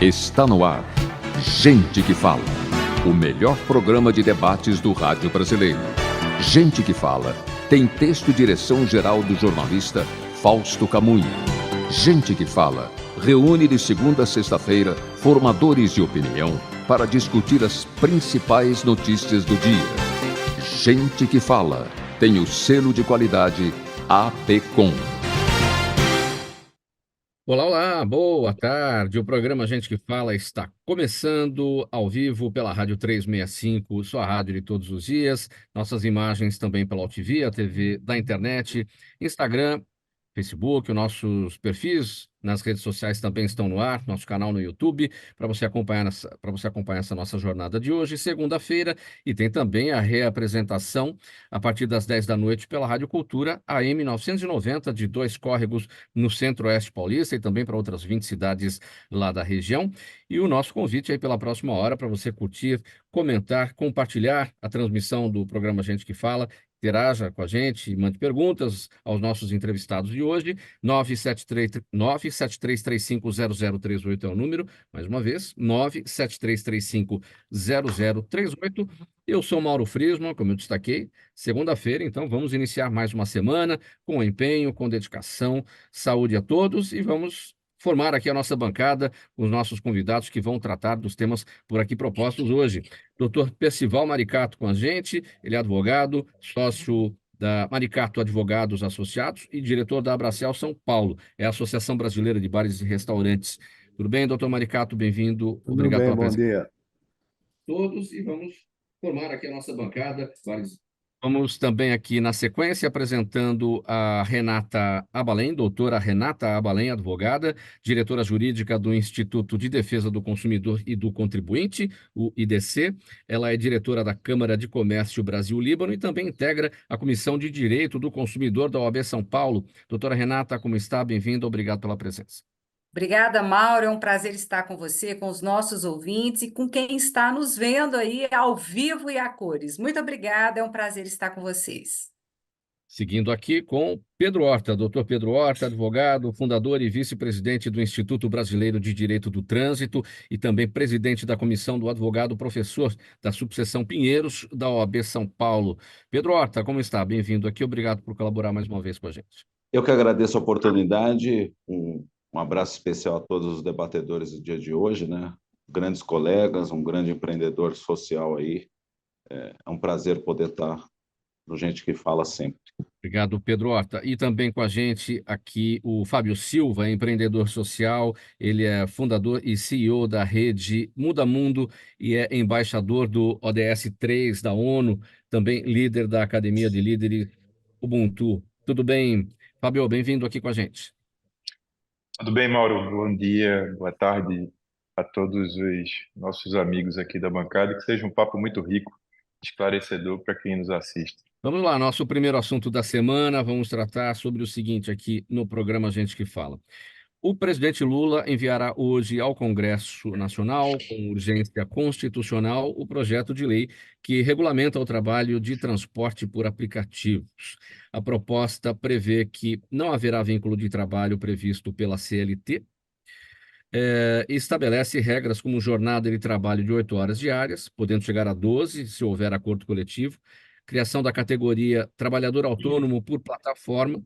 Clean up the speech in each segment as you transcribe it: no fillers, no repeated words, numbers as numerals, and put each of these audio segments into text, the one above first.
Está no ar. Gente que Fala. O melhor programa de debates do rádio brasileiro. Gente que Fala. Tem texto e direção geral do jornalista Fausto Camunha. Gente que Fala. Reúne de segunda a sexta-feira formadores de opinião para discutir as principais notícias do dia. Gente que Fala. Tem o selo de qualidade APCOM. Olá, boa tarde. O programa Gente que Fala está começando ao vivo pela Rádio 365, sua rádio de todos os dias. Nossas imagens também pela UTV, a TV da internet, Instagram, Facebook, os nossos perfis nas redes sociais também estão no ar, nosso canal no YouTube, para você acompanhar essa nossa jornada de hoje, segunda-feira, e tem também a reapresentação a partir das 10 da noite pela Rádio Cultura, AM 990, de Dois Córregos, no Centro-Oeste Paulista, e também para outras 20 cidades lá da região. E o nosso convite aí pela próxima hora para você curtir, comentar, compartilhar a transmissão do programa Gente que Fala. Interaja com a gente, mande perguntas aos nossos entrevistados de hoje. 973350038 é o número. Mais uma vez, 973350038. Eu sou Mauro Friesman, como eu destaquei. Segunda-feira, então, vamos iniciar mais uma semana com empenho, com dedicação, saúde a todos e vamos formar aqui a nossa bancada, os nossos convidados que vão tratar dos temas por aqui propostos hoje. Dr. Percival Maricato com a gente, ele é advogado, sócio da Maricato Advogados Associados e diretor da Abracel São Paulo, é a Associação Brasileira de Bares e Restaurantes. Tudo bem, doutor Maricato? Bem-vindo. Tudo Obrigado bem, pela bom presença. dia. Todos e vamos formar aqui a nossa bancada. Vamos também aqui na sequência apresentando a Renata Abalém, doutora Renata Abalém, advogada, diretora jurídica do Instituto de Defesa do Consumidor e do Contribuinte, o IDC. Ela é diretora da Câmara de Comércio Brasil-Líbano e também integra a Comissão de Direito do Consumidor da OAB São Paulo. Doutora Renata, como está? Bem-vinda, obrigado pela presença. Obrigada, Mauro. É um prazer estar com você, com os nossos ouvintes e com quem está nos vendo aí ao vivo e a cores. Muito obrigada, é um prazer estar com vocês. Seguindo aqui com Pedro Horta, doutor Pedro Horta, advogado, fundador e vice-presidente do Instituto Brasileiro de Direito do Trânsito e também presidente da Comissão do Advogado Professor da Subseção Pinheiros da OAB São Paulo. Pedro Horta, como está? Bem-vindo aqui, obrigado por colaborar mais uma vez com a gente. Eu que agradeço a oportunidade, um abraço especial a todos os debatedores do dia de hoje, né? Grandes colegas, um grande empreendedor social aí. É um prazer poder estar no Gente que Fala sempre. Obrigado, Pedro Horta. E também com a gente aqui o Fábio Silva, empreendedor social. Ele é fundador e CEO da rede Muda Mundo e é embaixador do ODS 3 da ONU, também líder da Academia de Líderes Ubuntu. Tudo bem, Fábio? Bem-vindo aqui com a gente. Tudo bem, Mauro? Bom dia, boa tarde a todos os nossos amigos aqui da bancada. Que seja um papo muito rico, esclarecedor para quem nos assiste. Vamos lá, nosso primeiro assunto da semana. Vamos tratar sobre o seguinte aqui no programa Gente que Fala. O presidente Lula enviará hoje ao Congresso Nacional, com urgência constitucional, o projeto de lei que regulamenta o trabalho de transporte por aplicativos. A proposta prevê que não haverá vínculo de trabalho previsto pela CLT, e estabelece regras como jornada de trabalho de 8 horas diárias, podendo chegar a 12, se houver acordo coletivo, criação da categoria trabalhador autônomo por plataforma,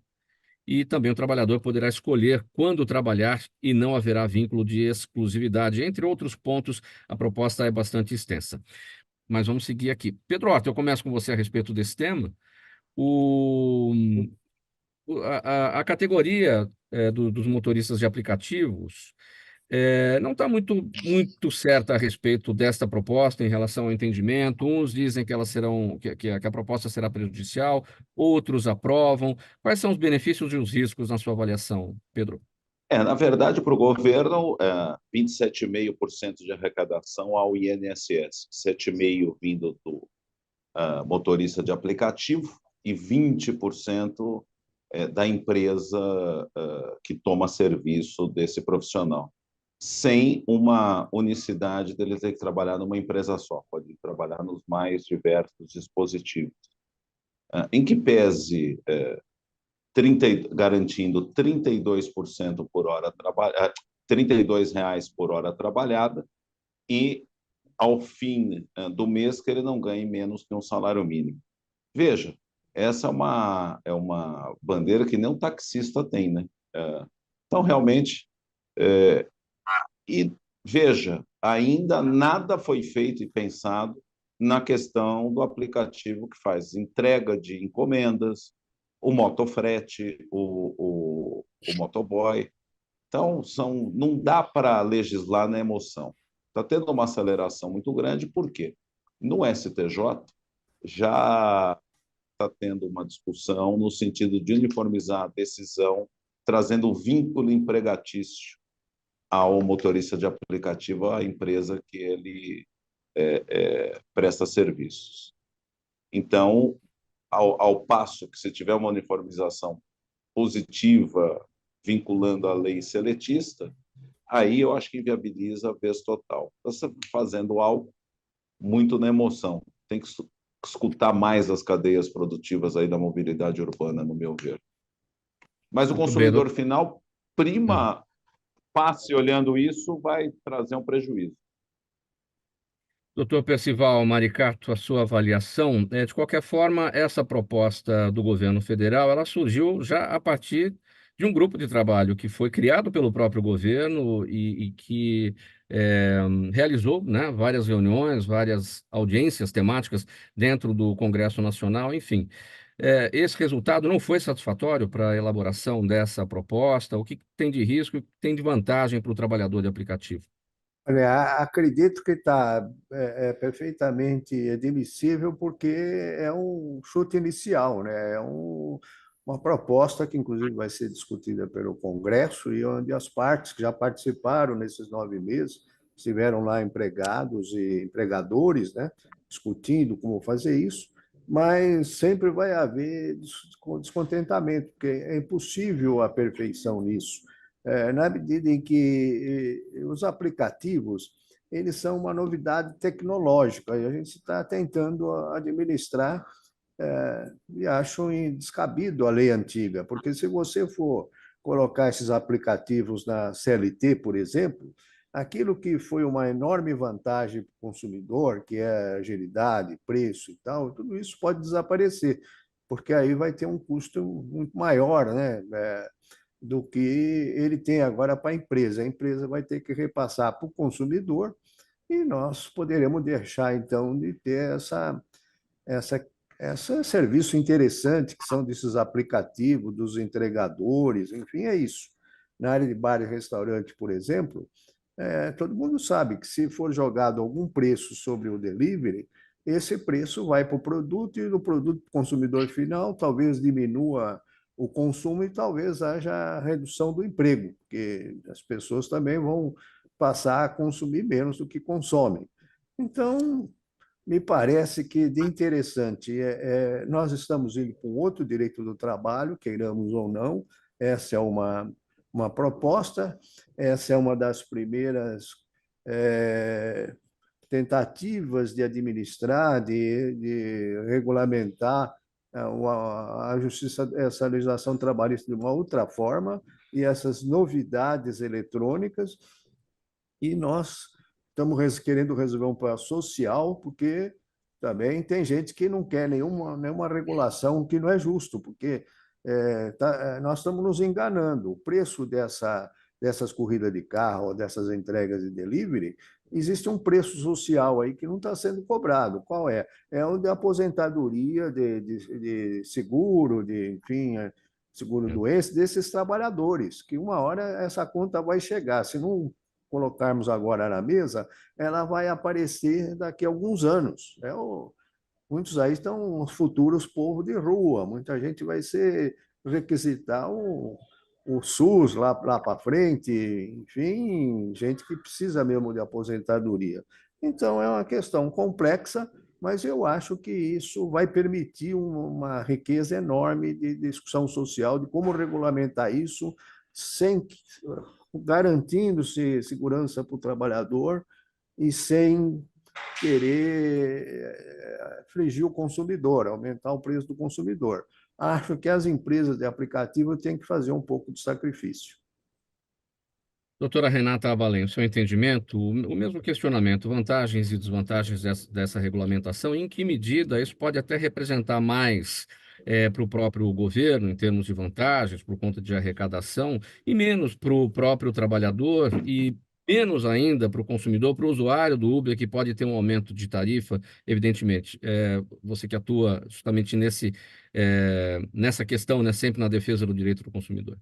e também o trabalhador poderá escolher quando trabalhar e não haverá vínculo de exclusividade. Entre outros pontos, a proposta é bastante extensa. Mas vamos seguir aqui. Pedro Horta, eu começo com você a respeito desse tema. A categoria dos motoristas de aplicativos não está muito certa a respeito desta proposta em relação ao entendimento. Uns dizem que elas serão, que a proposta será prejudicial, outros aprovam. Quais são os benefícios e os riscos na sua avaliação, Pedro? Na verdade, para o governo, 27,5% de arrecadação ao INSS, 7,5% vindo do motorista de aplicativo e 20% da empresa que toma serviço desse profissional, sem uma unicidade dele ter que trabalhar numa empresa só, pode trabalhar nos mais diversos dispositivos. Em que pese garantindo 32% por hora R$ 32 por hora trabalhada e, ao fim do mês, que ele não ganhe menos que um salário mínimo. Veja, essa é uma bandeira que nem um taxista tem, né? Então, realmente, e veja, ainda nada foi feito e pensado na questão do aplicativo que faz entrega de encomendas, o motofrete, o motoboy. Então, não dá para legislar na emoção. Está tendo uma aceleração muito grande, por quê? No STJ já está tendo uma discussão no sentido de uniformizar a decisão, trazendo um vínculo empregatício ao motorista de aplicativo, à empresa que ele presta serviços. Então, ao passo que se tiver uma uniformização positiva vinculando a lei seletista, aí eu acho que inviabiliza a vez total. Você está fazendo algo muito na emoção. Tem que escutar mais as cadeias produtivas aí da mobilidade urbana, no meu ver. Mas o consumidor final, passe olhando isso, vai trazer um prejuízo. Doutor Percival Maricato, a sua avaliação, de qualquer forma, essa proposta do governo federal, ela surgiu já a partir de um grupo de trabalho que foi criado pelo próprio governo e que realizou, né, várias reuniões, várias audiências temáticas dentro do Congresso Nacional, enfim. Esse resultado não foi satisfatório para a elaboração dessa proposta? O que tem de risco e o que tem de vantagem para o trabalhador de aplicativo? Olha, acredito que está perfeitamente admissível, porque é um chute inicial, né? Uma proposta que, inclusive, vai ser discutida pelo Congresso e onde as partes que já participaram nesses 9 meses estiveram lá empregados e empregadores, né? Discutindo como fazer isso, mas sempre vai haver descontentamento, porque é impossível a perfeição nisso, na medida em que os aplicativos eles são uma novidade tecnológica e a gente está tentando administrar, e acho descabido a lei antiga, porque se você for colocar esses aplicativos na CLT, por exemplo, aquilo que foi uma enorme vantagem para o consumidor, que é agilidade, preço e tal, tudo isso pode desaparecer, porque aí vai ter um custo muito maior, né? Do que ele tem agora para a empresa. A empresa vai ter que repassar para o consumidor e nós poderemos deixar, então, de ter esse serviço interessante que são desses aplicativos, dos entregadores, enfim, é isso. Na área de bar e restaurante, por exemplo, todo mundo sabe que se for jogado algum preço sobre o delivery, esse preço vai para o produto e no produto consumidor final talvez diminua o consumo e talvez haja redução do emprego, porque as pessoas também vão passar a consumir menos do que consomem. Então, me parece que de interessante, nós estamos indo com outro direito do trabalho, queiramos ou não, essa é uma proposta, essa é uma das primeiras tentativas de administrar, de regulamentar a justiça, essa legislação trabalhista de uma outra forma e essas novidades eletrônicas, e nós estamos querendo resolver um problema social, porque também tem gente que não quer nenhuma regulação, que não é justo, porque nós estamos nos enganando. O preço dessas corridas de carro, dessas entregas de delivery, existe um preço social aí que não está sendo cobrado. Qual é? É o de aposentadoria, de seguro, enfim, seguro-doença desses trabalhadores, que uma hora essa conta vai chegar. Se não colocarmos agora na mesa, ela vai aparecer daqui a alguns anos. Muitos aí estão os futuros povo de rua, muita gente vai requisitar o SUS lá para frente, enfim, gente que precisa mesmo de aposentadoria. Então, é uma questão complexa, mas eu acho que isso vai permitir uma riqueza enorme de discussão social, de como regulamentar isso, garantindo-se segurança para o trabalhador e sem querer afligir o consumidor, aumentar o preço do consumidor. Acho que as empresas de aplicativo têm que fazer um pouco de sacrifício. Doutora Renata Abalém, o seu entendimento, o mesmo questionamento, vantagens e desvantagens dessa regulamentação, em que medida isso pode até representar mais para o próprio governo, em termos de vantagens, por conta de arrecadação, e menos para o próprio trabalhador e menos ainda para o consumidor, para o usuário do Uber, que pode ter um aumento de tarifa, evidentemente. Você que atua justamente nessa questão, né, sempre na defesa do direito do consumidor.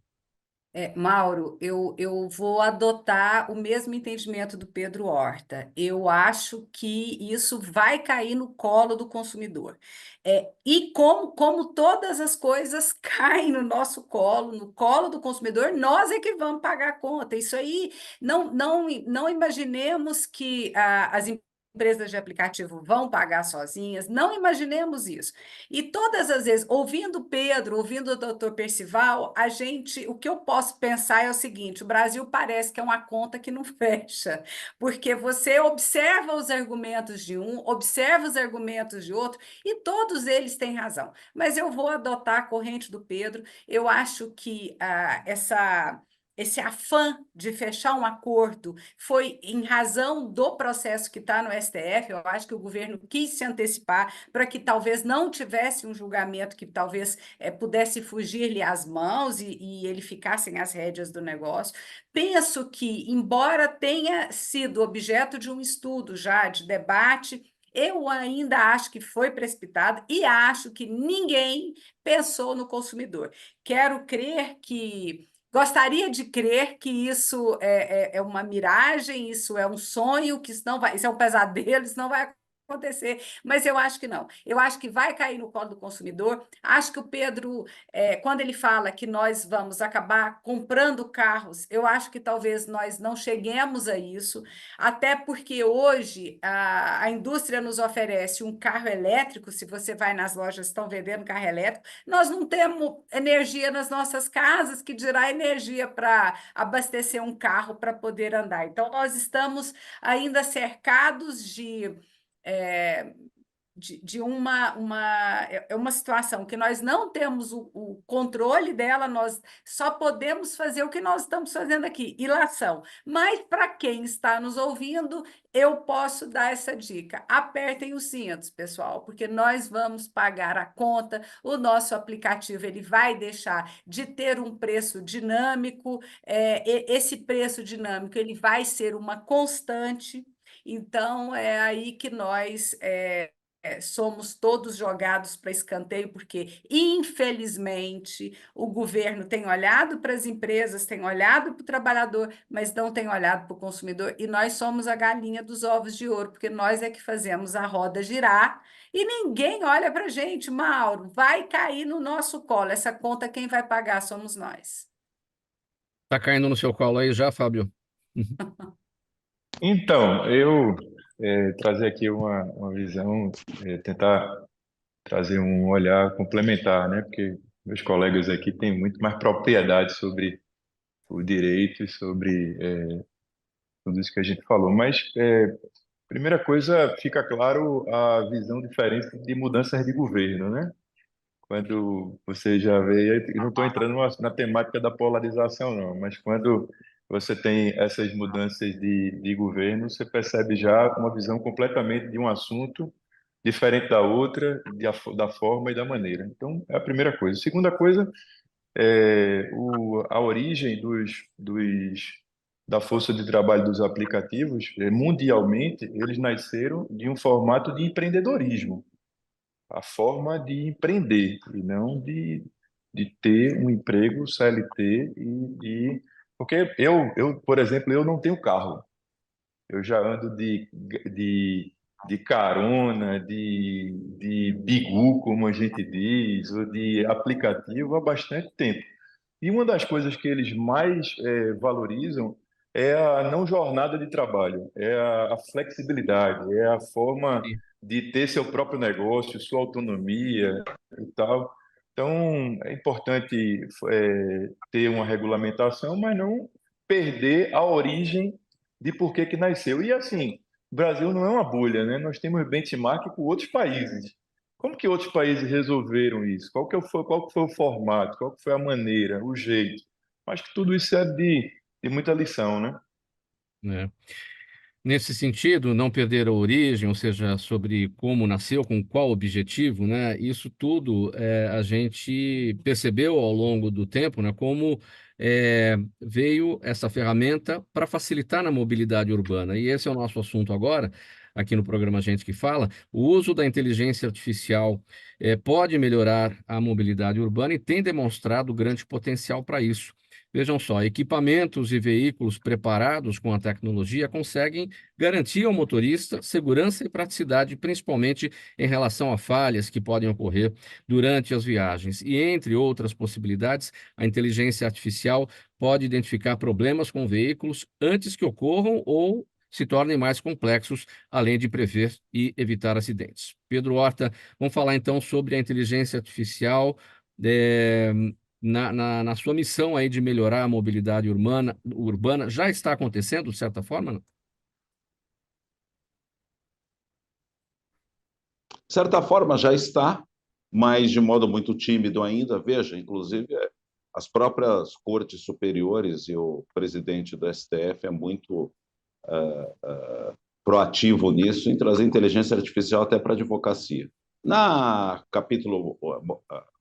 Mauro, eu vou adotar o mesmo entendimento do Pedro Horta. Eu acho que isso vai cair no colo do consumidor. E como todas as coisas caem no nosso colo, no colo do consumidor, nós é que vamos pagar a conta. Isso aí, não imaginemos que as empresas de aplicativo vão pagar sozinhas, não imaginemos isso. E todas as vezes, ouvindo o Pedro, ouvindo o doutor Percival, o que eu posso pensar é o seguinte: o Brasil parece que é uma conta que não fecha, porque você observa os argumentos de um, observa os argumentos de outro, e todos eles têm razão. Mas eu vou adotar a corrente do Pedro. Eu acho que esse afã de fechar um acordo foi em razão do processo que está no STF. Eu acho que o governo quis se antecipar para que talvez não tivesse um julgamento que talvez pudesse fugir-lhe às mãos e ele ficasse as rédeas do negócio. Penso que, embora tenha sido objeto de um estudo já, de debate, eu ainda acho que foi precipitado e acho que ninguém pensou no consumidor. Gostaria de crer que isso é uma miragem, isso é um sonho, que isso é um pesadelo, isso não vai acontecer, mas eu acho que não. Eu acho que vai cair no colo do consumidor. Acho que o Pedro, quando ele fala que nós vamos acabar comprando carros, eu acho que talvez nós não cheguemos a isso, até porque hoje a indústria nos oferece um carro elétrico. Se você vai nas lojas, estão vendendo carro elétrico. Nós não temos energia nas nossas casas, que dirá energia para abastecer um carro para poder andar. Então, nós estamos ainda cercados é, de uma situação que nós não temos o controle dela, nós só podemos fazer o que nós estamos fazendo aqui, ilação. Mas, para quem está nos ouvindo, eu posso dar essa dica: apertem os cintos, pessoal, porque nós vamos pagar a conta. O nosso aplicativo ele vai deixar de ter um preço dinâmico, esse preço dinâmico ele vai ser uma constante. Então, é aí que nós somos todos jogados para escanteio, porque, infelizmente, o governo tem olhado para as empresas, tem olhado para o trabalhador, mas não tem olhado para o consumidor, e nós somos a galinha dos ovos de ouro, porque nós é que fazemos a roda girar, e ninguém olha para a gente. Mauro, vai cair no nosso colo, essa conta quem vai pagar somos nós. Está caindo no seu colo aí já, Fábio? Então, eu trazer aqui uma visão, tentar trazer um olhar complementar, né? Porque meus colegas aqui têm muito mais propriedade sobre o direito e sobre tudo isso que a gente falou. Mas, primeira coisa, fica claro a visão diferente de mudanças de governo, né? Quando você já vê, eu não estou entrando na temática da polarização, não, mas quando você tem essas mudanças de governo, você percebe já uma visão completamente de um assunto diferente da outra, da forma e da maneira. Então, é a primeira coisa. Segunda coisa, a origem da força de trabalho dos aplicativos, mundialmente, eles nasceram de um formato de empreendedorismo, a forma de empreender e não de ter um emprego CLT porque por exemplo, eu não tenho carro. Eu já ando de carona, de bigu, como a gente diz, ou de aplicativo há bastante tempo. E uma das coisas que eles mais valorizam é a não jornada de trabalho, é a flexibilidade, é a forma de ter seu próprio negócio, sua autonomia e tal. Então, é importante ter uma regulamentação, mas não perder a origem de por que nasceu. E assim, o Brasil não é uma bolha, né? Nós temos benchmark com outros países. Como que outros países resolveram isso? Qual que foi o formato? Qual que foi a maneira, o jeito? Acho que tudo isso é muita lição, né? né? Nesse sentido, não perder a origem, ou seja, sobre como nasceu, com qual objetivo, né? Isso tudo a gente percebeu ao longo do tempo, né? Como veio essa ferramenta para facilitar na mobilidade urbana. E esse é o nosso assunto agora, aqui no programa Gente que Fala. O uso da inteligência artificial pode melhorar a mobilidade urbana e tem demonstrado grande potencial para isso. Vejam só, equipamentos e veículos preparados com a tecnologia conseguem garantir ao motorista segurança e praticidade, principalmente em relação a falhas que podem ocorrer durante as viagens. E, entre outras possibilidades, a inteligência artificial pode identificar problemas com veículos antes que ocorram ou se tornem mais complexos, além de prever e evitar acidentes. Pedro Horta, vamos falar então sobre a inteligência artificial. Na sua missão aí de melhorar a mobilidade urbana, já está acontecendo, de certa forma? Não? De certa forma, já está, mas de modo muito tímido ainda. Veja, inclusive, as próprias cortes superiores e o presidente do STF é muito proativo nisso, em trazer inteligência artificial até para a advocacia. Na capítulo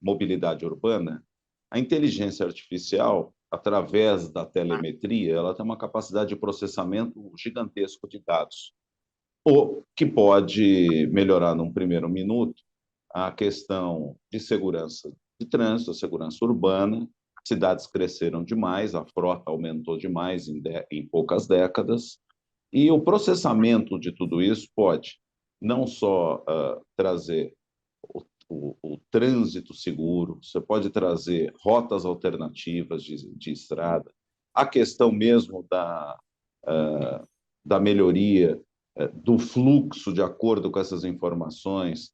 mobilidade urbana, a inteligência artificial, através da telemetria, ela tem uma capacidade de processamento gigantesco de dados, o que pode melhorar num primeiro minuto a questão de segurança de trânsito, a segurança urbana. Cidades cresceram demais, a frota aumentou demais em poucas décadas, e o processamento de tudo isso pode não só trazer o trânsito seguro, você pode trazer rotas alternativas de estrada, a questão mesmo da melhoria do fluxo de acordo com essas informações,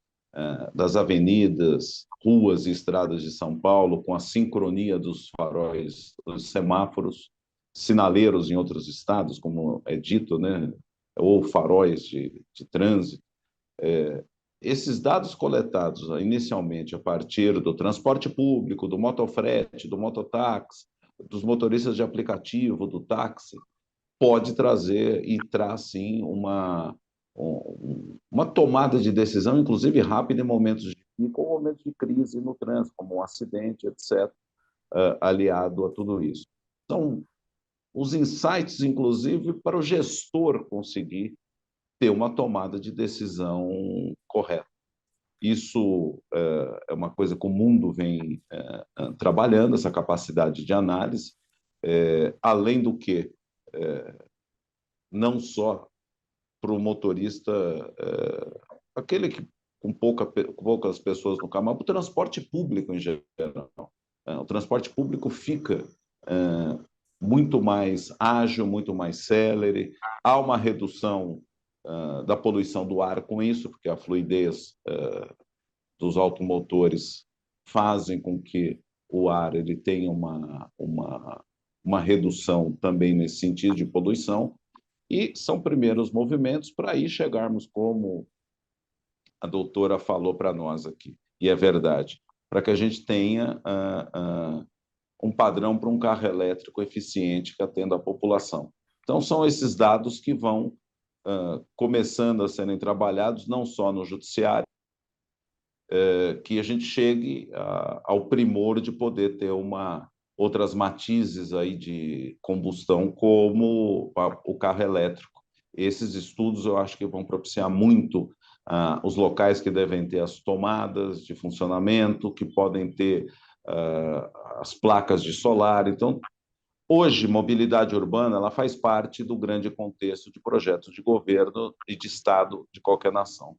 das avenidas, ruas e estradas de São Paulo, com a sincronia dos faróis, dos semáforos, sinaleiros em outros estados, como é dito, né? Ou faróis de trânsito. Esses dados coletados inicialmente a partir do transporte público, do motofrete, do mototáxi, dos motoristas de aplicativo, do táxi, pode trazer e traz, sim, uma tomada de decisão, inclusive rápida em momentos de pico ou momentos de crise no trânsito, como um acidente, etc., aliado a tudo isso. São os insights, inclusive, para o gestor conseguir ter uma tomada de decisão correta. Isso é uma coisa que o mundo vem trabalhando, essa capacidade de análise, além do que, não só para o motorista, aquele que com poucas pessoas no carro, mas para o transporte público em geral. O transporte público fica muito mais ágil, muito mais célere, há uma redução da poluição do ar com isso, porque a fluidez dos automotores fazem com que o ar ele tenha uma redução também nesse sentido de poluição, e são primeiros movimentos para aí chegarmos, como a doutora falou para nós aqui, e é verdade, para que a gente tenha um padrão para um carro elétrico eficiente que atenda a população. Então, são esses dados que vão começando a serem trabalhados, não só no judiciário, que a gente chegue ao primor de poder ter outras matizes aí de combustão, como o carro elétrico. Esses estudos eu acho que vão propiciar muito os locais que devem ter as tomadas de funcionamento, que podem ter as placas de solar. Então, hoje, mobilidade urbana ela faz parte do grande contexto de projetos de governo e de Estado de qualquer nação.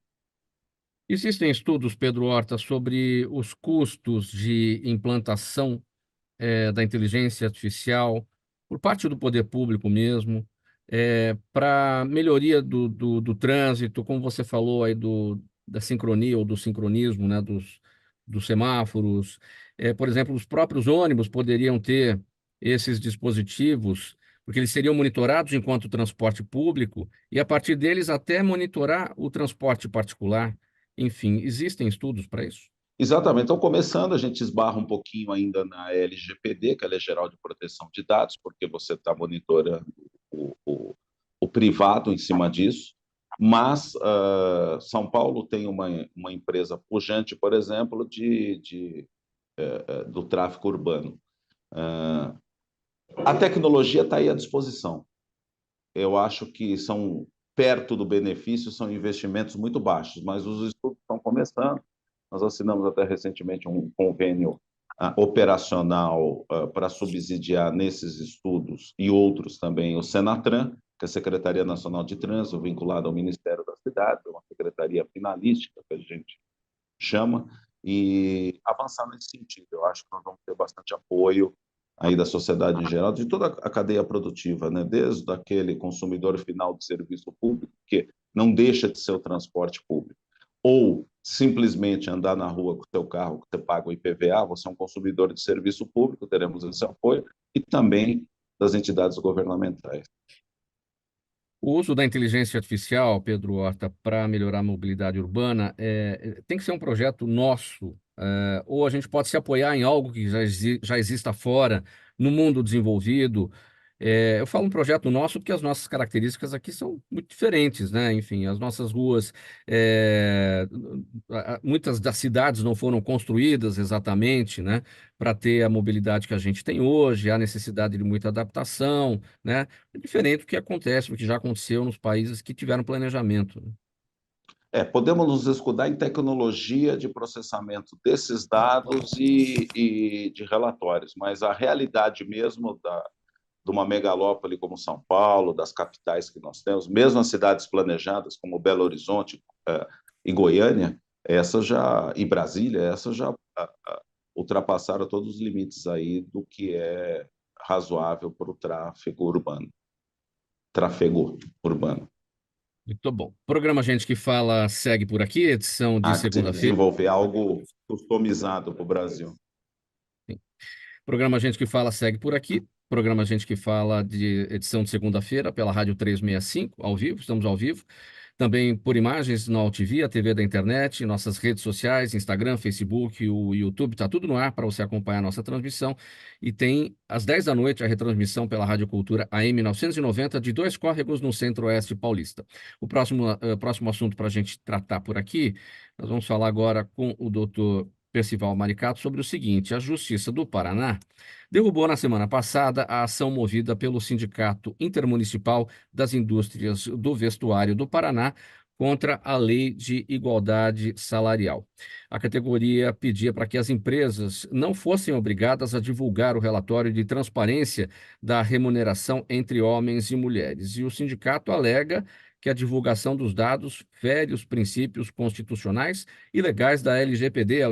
Existem estudos, Pedro Horta, sobre os custos de implantação da inteligência artificial por parte do poder público mesmo, para melhoria do trânsito, como você falou aí da sincronia ou do sincronismo, né, dos semáforos. Por exemplo, os próprios ônibus poderiam ter esses dispositivos, porque eles seriam monitorados enquanto transporte público e, a partir deles, até monitorar o transporte particular. Enfim, existem estudos para isso? Exatamente. Então, começando, a gente esbarra um pouquinho ainda na LGPD, que é a Lei Geral de Proteção de Dados, porque você está monitorando o privado em cima disso. Mas São Paulo tem uma empresa pujante, por exemplo, do tráfico urbano. A tecnologia está aí à disposição. Eu acho que são perto do benefício, são investimentos muito baixos, mas os estudos estão começando. Nós assinamos até recentemente um convênio operacional para subsidiar nesses estudos e outros também o Senatran, que é a Secretaria Nacional de Trânsito, vinculada ao Ministério da Cidade, uma secretaria finalística, que a gente chama, e avançar nesse sentido. Eu acho que nós vamos ter bastante apoio aí da sociedade em geral, de toda a cadeia produtiva, né? Desde aquele consumidor final de serviço público, que não deixa de ser o transporte público, ou simplesmente andar na rua com o seu carro, que você paga o IPVA, você é um consumidor de serviço público, teremos esse apoio, e também das entidades governamentais. O uso da inteligência artificial, Pedro Horta, para melhorar a mobilidade urbana, tem que ser um projeto nosso, ou a gente pode se apoiar em algo que já exista fora, no mundo desenvolvido. Eu falo um projeto nosso porque as nossas características aqui são muito diferentes, né? Enfim, as nossas ruas, muitas das cidades não foram construídas exatamente, né, para ter a mobilidade que a gente tem hoje, há necessidade de muita adaptação, né? É diferente do que acontece, do que já aconteceu nos países que tiveram planejamento, né? Podemos nos escudar em tecnologia de processamento desses dados e de relatórios, mas a realidade mesmo de uma megalópole como São Paulo, das capitais que nós temos, mesmo as cidades planejadas como Belo Horizonte e Goiânia, e Brasília, essas já ultrapassaram todos os limites aí do que é razoável para o tráfego urbano. Muito bom. Programa Gente que Fala segue por aqui, edição de segunda-feira. Desenvolver algo customizado para o Brasil. Sim. Programa Gente que Fala segue por aqui. Programa Gente que Fala de edição de segunda-feira pela Rádio 365, ao vivo, estamos ao vivo. Também por imagens na AltV, a TV da internet, nossas redes sociais, Instagram, Facebook, o YouTube, está tudo no ar para você acompanhar a nossa transmissão. E tem, às 10 da noite, a retransmissão pela Rádio Cultura AM 990, de Dois Córregos, no Centro-Oeste Paulista. O próximo assunto para a gente tratar por aqui, nós vamos falar agora com o doutor Percival Maricato sobre o seguinte: a Justiça do Paraná derrubou na semana passada a ação movida pelo Sindicato Intermunicipal das Indústrias do Vestuário do Paraná contra a Lei de Igualdade Salarial. A categoria pedia para que as empresas não fossem obrigadas a divulgar o relatório de transparência da remuneração entre homens e mulheres. E o sindicato alega que a divulgação dos dados fere os princípios constitucionais e legais da LGPD, a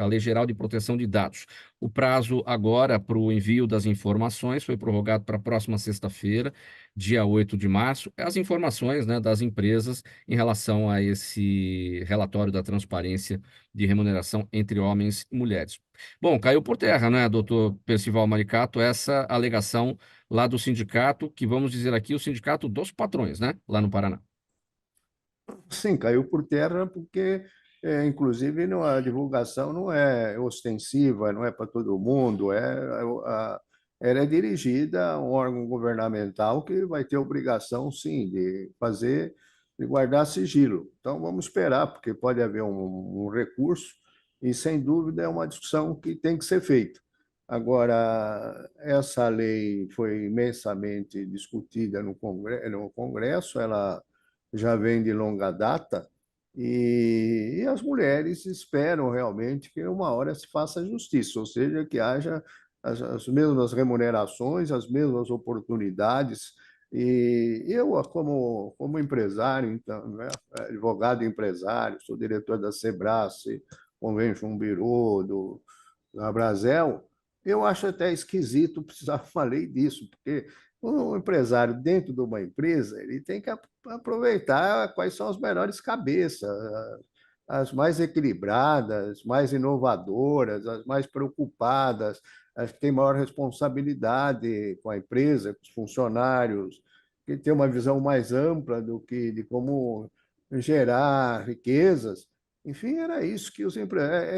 Lei Geral de Proteção de Dados. O prazo agora para o envio das informações foi prorrogado para a próxima sexta-feira, dia 8 de março. As informações, né, das empresas em relação a esse relatório da transparência de remuneração entre homens e mulheres. Bom, caiu por terra, né, doutor Percival Maricato, essa alegação lá do sindicato, que vamos dizer aqui, o sindicato dos patrões, né, lá no Paraná. Sim, caiu por terra porque, inclusive, a divulgação não é ostensiva, não é para todo mundo, ela é dirigida a um órgão governamental que vai ter obrigação, sim, de guardar sigilo. Então, vamos esperar, porque pode haver um recurso e, sem dúvida, é uma discussão que tem que ser feita. Agora, essa lei foi imensamente discutida no Congresso, ela já vem de longa data, e as mulheres esperam realmente que uma hora se faça justiça, ou seja, que haja as mesmas remunerações, as mesmas oportunidades. E eu, como empresário, então, né, advogado empresário, sou diretor da Sebrae, Convention Bureau, da Brasel, eu acho até esquisito precisar falar disso, porque o empresário dentro de uma empresa ele tem que aproveitar quais são as melhores cabeças, as mais equilibradas, mais inovadoras, as mais preocupadas, as que têm maior responsabilidade com a empresa, com os funcionários, que têm uma visão mais ampla de como gerar riquezas. Enfim, era isso que os empresários.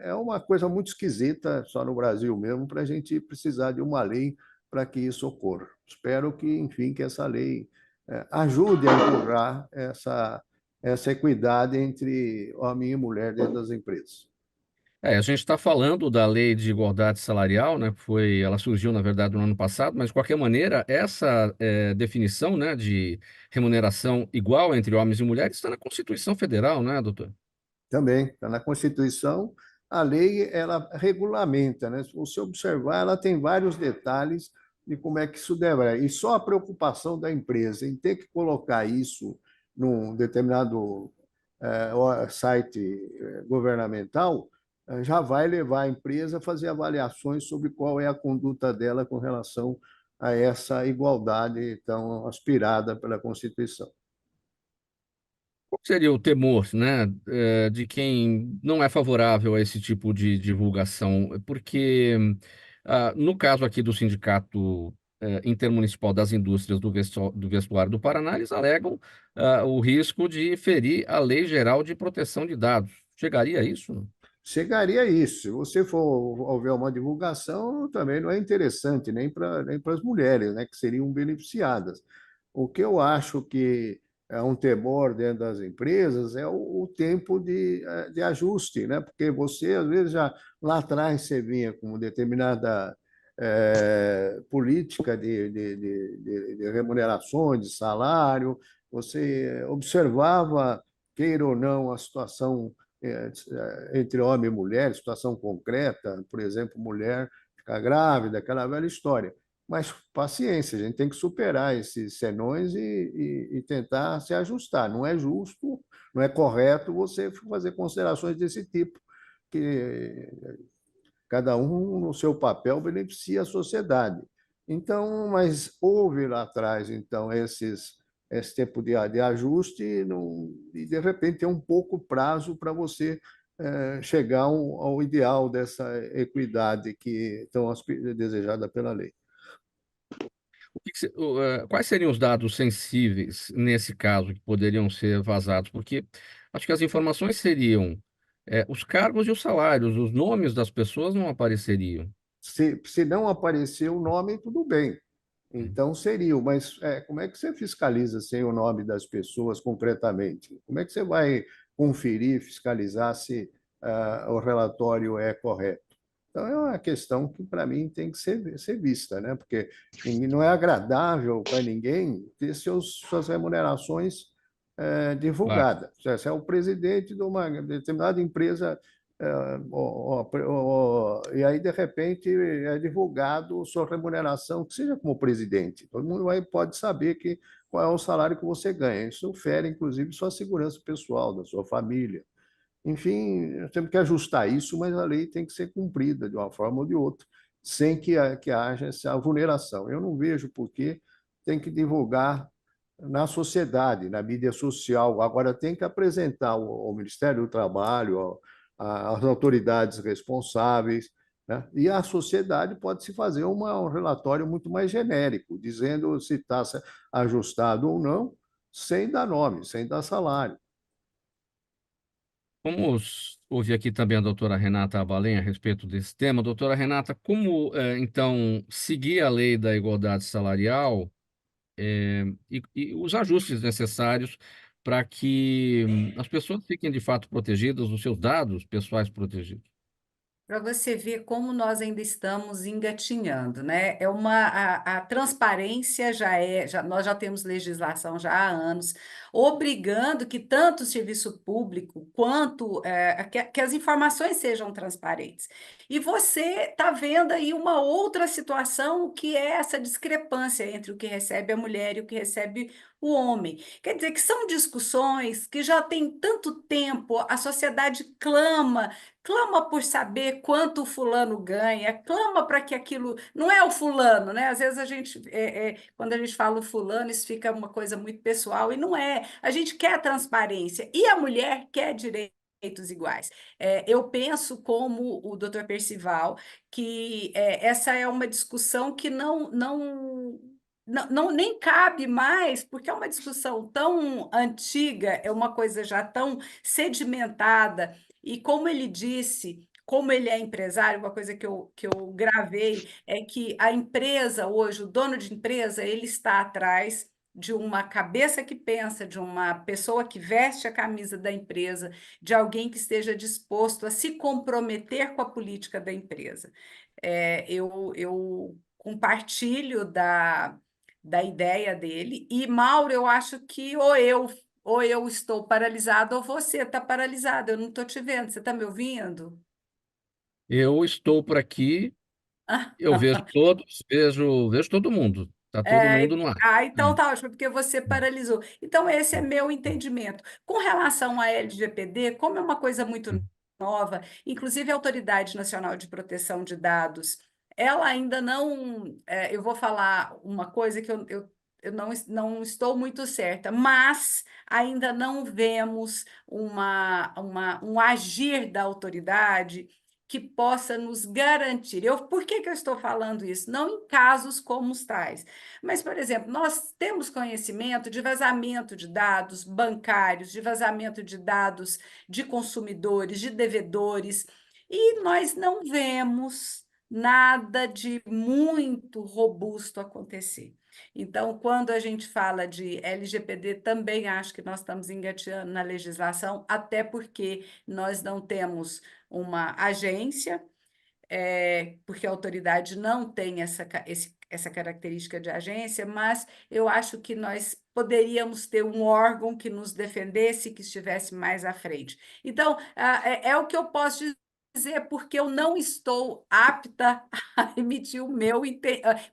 É uma coisa muito esquisita, só no Brasil mesmo, para a gente precisar de uma lei para que isso ocorra. Espero que, enfim, que essa lei ajude a empurrar essa equidade entre homem e mulher dentro das empresas. A gente está falando da Lei de Igualdade Salarial, né? Ela surgiu, na verdade, no ano passado, mas, de qualquer maneira, essa definição, né, de remuneração igual entre homens e mulheres está na Constituição Federal, né, doutor? Também está na Constituição. A lei ela regulamenta, né? Se você observar, ela tem vários detalhes de como é que isso deve. E só a preocupação da empresa em ter que colocar isso num determinado site governamental já vai levar a empresa a fazer avaliações sobre qual é a conduta dela com relação a essa igualdade tão aspirada pela Constituição. Qual seria o temor, né, de quem não é favorável a esse tipo de divulgação? Porque, no caso aqui do Sindicato Intermunicipal das Indústrias do Vestuário do Paraná, eles alegam o risco de ferir a Lei Geral de Proteção de Dados. Chegaria a isso? Chegaria a isso. Se você for houver uma divulgação, também não é interessante nem para as mulheres, né, que seriam beneficiadas. O que eu acho que é um temor dentro das empresas é o tempo de ajuste, né? Porque você, às vezes, já lá atrás você vinha com determinada política de remunerações, de salário, você observava, queira ou não, a situação entre homem e mulher, situação concreta, por exemplo, mulher ficar grávida, aquela velha história. Mas paciência, a gente tem que superar esses senões e tentar se ajustar. Não é justo, não é correto você fazer considerações desse tipo, que cada um no seu papel beneficia a sociedade. Então, mas houve lá atrás, então, esse tempo de ajuste e, de repente, é um pouco prazo para você chegar ao ideal dessa equidade que tão desejada pela lei. Quais seriam os dados sensíveis nesse caso que poderiam ser vazados? Porque acho que as informações seriam os cargos e os salários, os nomes das pessoas não apareceriam. Se não aparecer o nome, tudo bem. Então seria, mas como é que você fiscaliza sem o nome das pessoas concretamente? Como é que você vai conferir, fiscalizar se o relatório é correto? Então é uma questão que para mim tem que ser vista, né? Porque não é agradável para ninguém ter suas remunerações Claro. divulgadas. Se é o presidente de uma determinada empresa e aí, de repente, é divulgado sua remuneração, que seja como presidente. Todo mundo pode saber qual é o salário que você ganha. Isso fere, inclusive, sua segurança pessoal, da sua família. Enfim, temos que ajustar isso, mas a lei tem que ser cumprida de uma forma ou de outra, sem que haja essa vulneração. Eu não vejo por que tem que divulgar na sociedade, na mídia social. Agora, tem que apresentar ao Ministério do Trabalho, às autoridades responsáveis, né? E a sociedade pode se fazer um relatório muito mais genérico, dizendo se está ajustado ou não, sem dar nome, sem dar salário. Vamos ouvir aqui também a doutora Renata Abalém a respeito desse tema. Doutora Renata, como, então, seguir a lei da igualdade salarial e os ajustes necessários para que as pessoas fiquem, de fato, protegidas, os seus dados pessoais protegidos? Para você ver como nós ainda estamos engatinhando, né? A transparência nós já temos legislação já há anos, obrigando que tanto o serviço público quanto que as informações sejam transparentes. E você está vendo aí uma outra situação que é essa discrepância entre o que recebe a mulher e o que recebe o homem. Quer dizer que são discussões que já tem tanto tempo, a sociedade clama por saber quanto o fulano ganha, clama para que aquilo. Não é o fulano, né? Às vezes quando a gente fala o fulano, isso fica uma coisa muito pessoal, e não é. A gente quer transparência, e a mulher quer direitos iguais. Eu penso, como o doutor Percival, que essa é uma discussão que nem cabe mais, porque é uma discussão tão antiga, é uma coisa já tão sedimentada, e como ele disse, como ele é empresário, uma coisa que eu gravei é que a empresa hoje, o dono de empresa, ele está atrás de uma cabeça que pensa, de uma pessoa que veste a camisa da empresa, de alguém que esteja disposto a se comprometer com a política da empresa. Eu compartilho da ideia dele, e Mauro, eu acho que ou eu estou paralisado ou você está paralisado, eu não estou te vendo, você está me ouvindo? Eu estou por aqui, eu vejo todos, vejo todo mundo. Está todo mundo no ar. Então tá ótimo, porque você paralisou. Então, esse é meu entendimento. Com relação à LGPD, como é uma coisa muito nova, inclusive a Autoridade Nacional de Proteção de Dados, ela ainda não. Eu vou falar uma coisa que eu não estou muito certa, mas ainda não vemos um agir da autoridade que possa nos garantir. Por que eu estou falando isso? Não em casos como os tais, mas, por exemplo, nós temos conhecimento de vazamento de dados bancários, de vazamento de dados de consumidores, de devedores, e nós não vemos nada de muito robusto acontecer. Então, quando a gente fala de LGPD, também acho que nós estamos engateando na legislação, até porque nós não temos uma agência, porque a autoridade não tem essa característica de agência, mas eu acho que nós poderíamos ter um órgão que nos defendesse, que estivesse mais à frente. Então, é o que eu posso dizer, porque eu não estou apta a emitir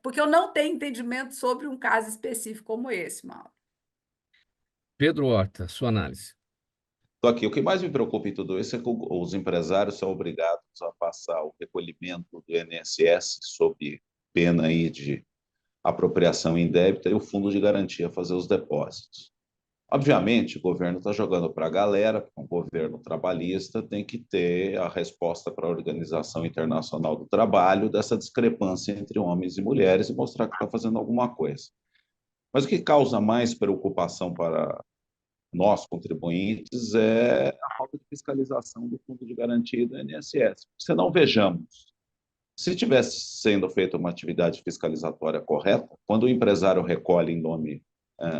porque eu não tenho entendimento sobre um caso específico como esse, Mauro. Pedro Horta, sua análise. Estou aqui. O que mais me preocupa em tudo isso é que os empresários são obrigados a passar o recolhimento do INSS sob pena aí de apropriação indébita e o fundo de garantia fazer os depósitos. Obviamente, o governo está jogando para a galera, porque um governo trabalhista tem que ter a resposta para a Organização Internacional do Trabalho dessa discrepância entre homens e mulheres e mostrar que está fazendo alguma coisa. Mas o que causa mais preocupação para nós, contribuintes, é a falta de fiscalização do Fundo de Garantia do INSS. Se não vejamos, se tivesse sendo feita uma atividade fiscalizatória correta, quando o empresário recolhe em nome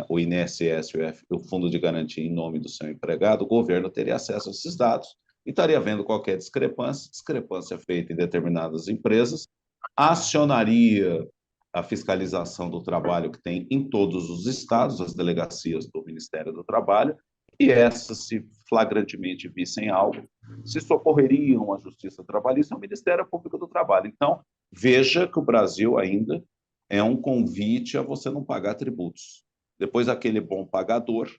o INSS, o Fundo de Garantia em nome do seu empregado, o governo teria acesso a esses dados e estaria vendo qualquer discrepância feita em determinadas empresas, acionaria a fiscalização do trabalho que tem em todos os estados, as delegacias do Ministério do Trabalho, e essas, se flagrantemente vissem algo, se socorreriam à Justiça Trabalhista ao Ministério Público do Trabalho. Então, veja que o Brasil ainda é um convite a você não pagar tributos. Depois, aquele bom pagador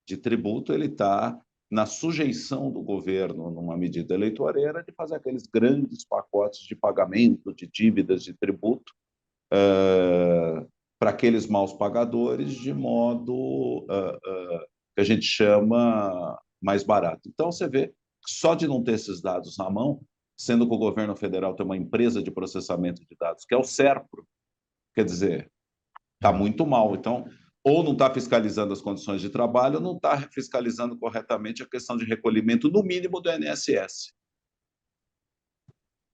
de tributo, ele está na sujeição do governo, numa medida eleitoreira, de fazer aqueles grandes pacotes de pagamento de dívidas de tributo, para aqueles maus pagadores, de modo que a gente chama mais barato. Então, você vê, só de não ter esses dados na mão, sendo que o governo federal tem uma empresa de processamento de dados, que é o SERPRO, quer dizer, está muito mal. Então, ou não está fiscalizando as condições de trabalho, ou não está fiscalizando corretamente a questão de recolhimento, no mínimo, do INSS.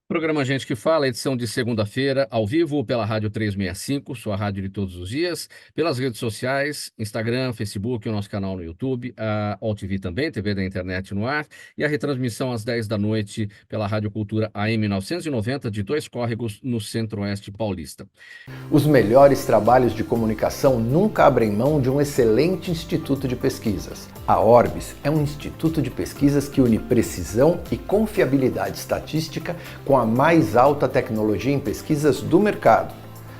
Programa Gente que Fala, edição de segunda-feira, ao vivo pela Rádio 365, sua rádio de todos os dias, pelas redes sociais, Instagram, Facebook, o nosso canal no YouTube, a OTV também, TV da internet no ar, e a retransmissão às 10 da noite pela Rádio Cultura AM 990 de Dois Córregos, no Centro-Oeste paulista. Os melhores trabalhos de comunicação nunca abrem mão de um excelente instituto de pesquisas. A Orbis é um instituto de pesquisas que une precisão e confiabilidade estatística com a mais alta tecnologia em pesquisas do mercado.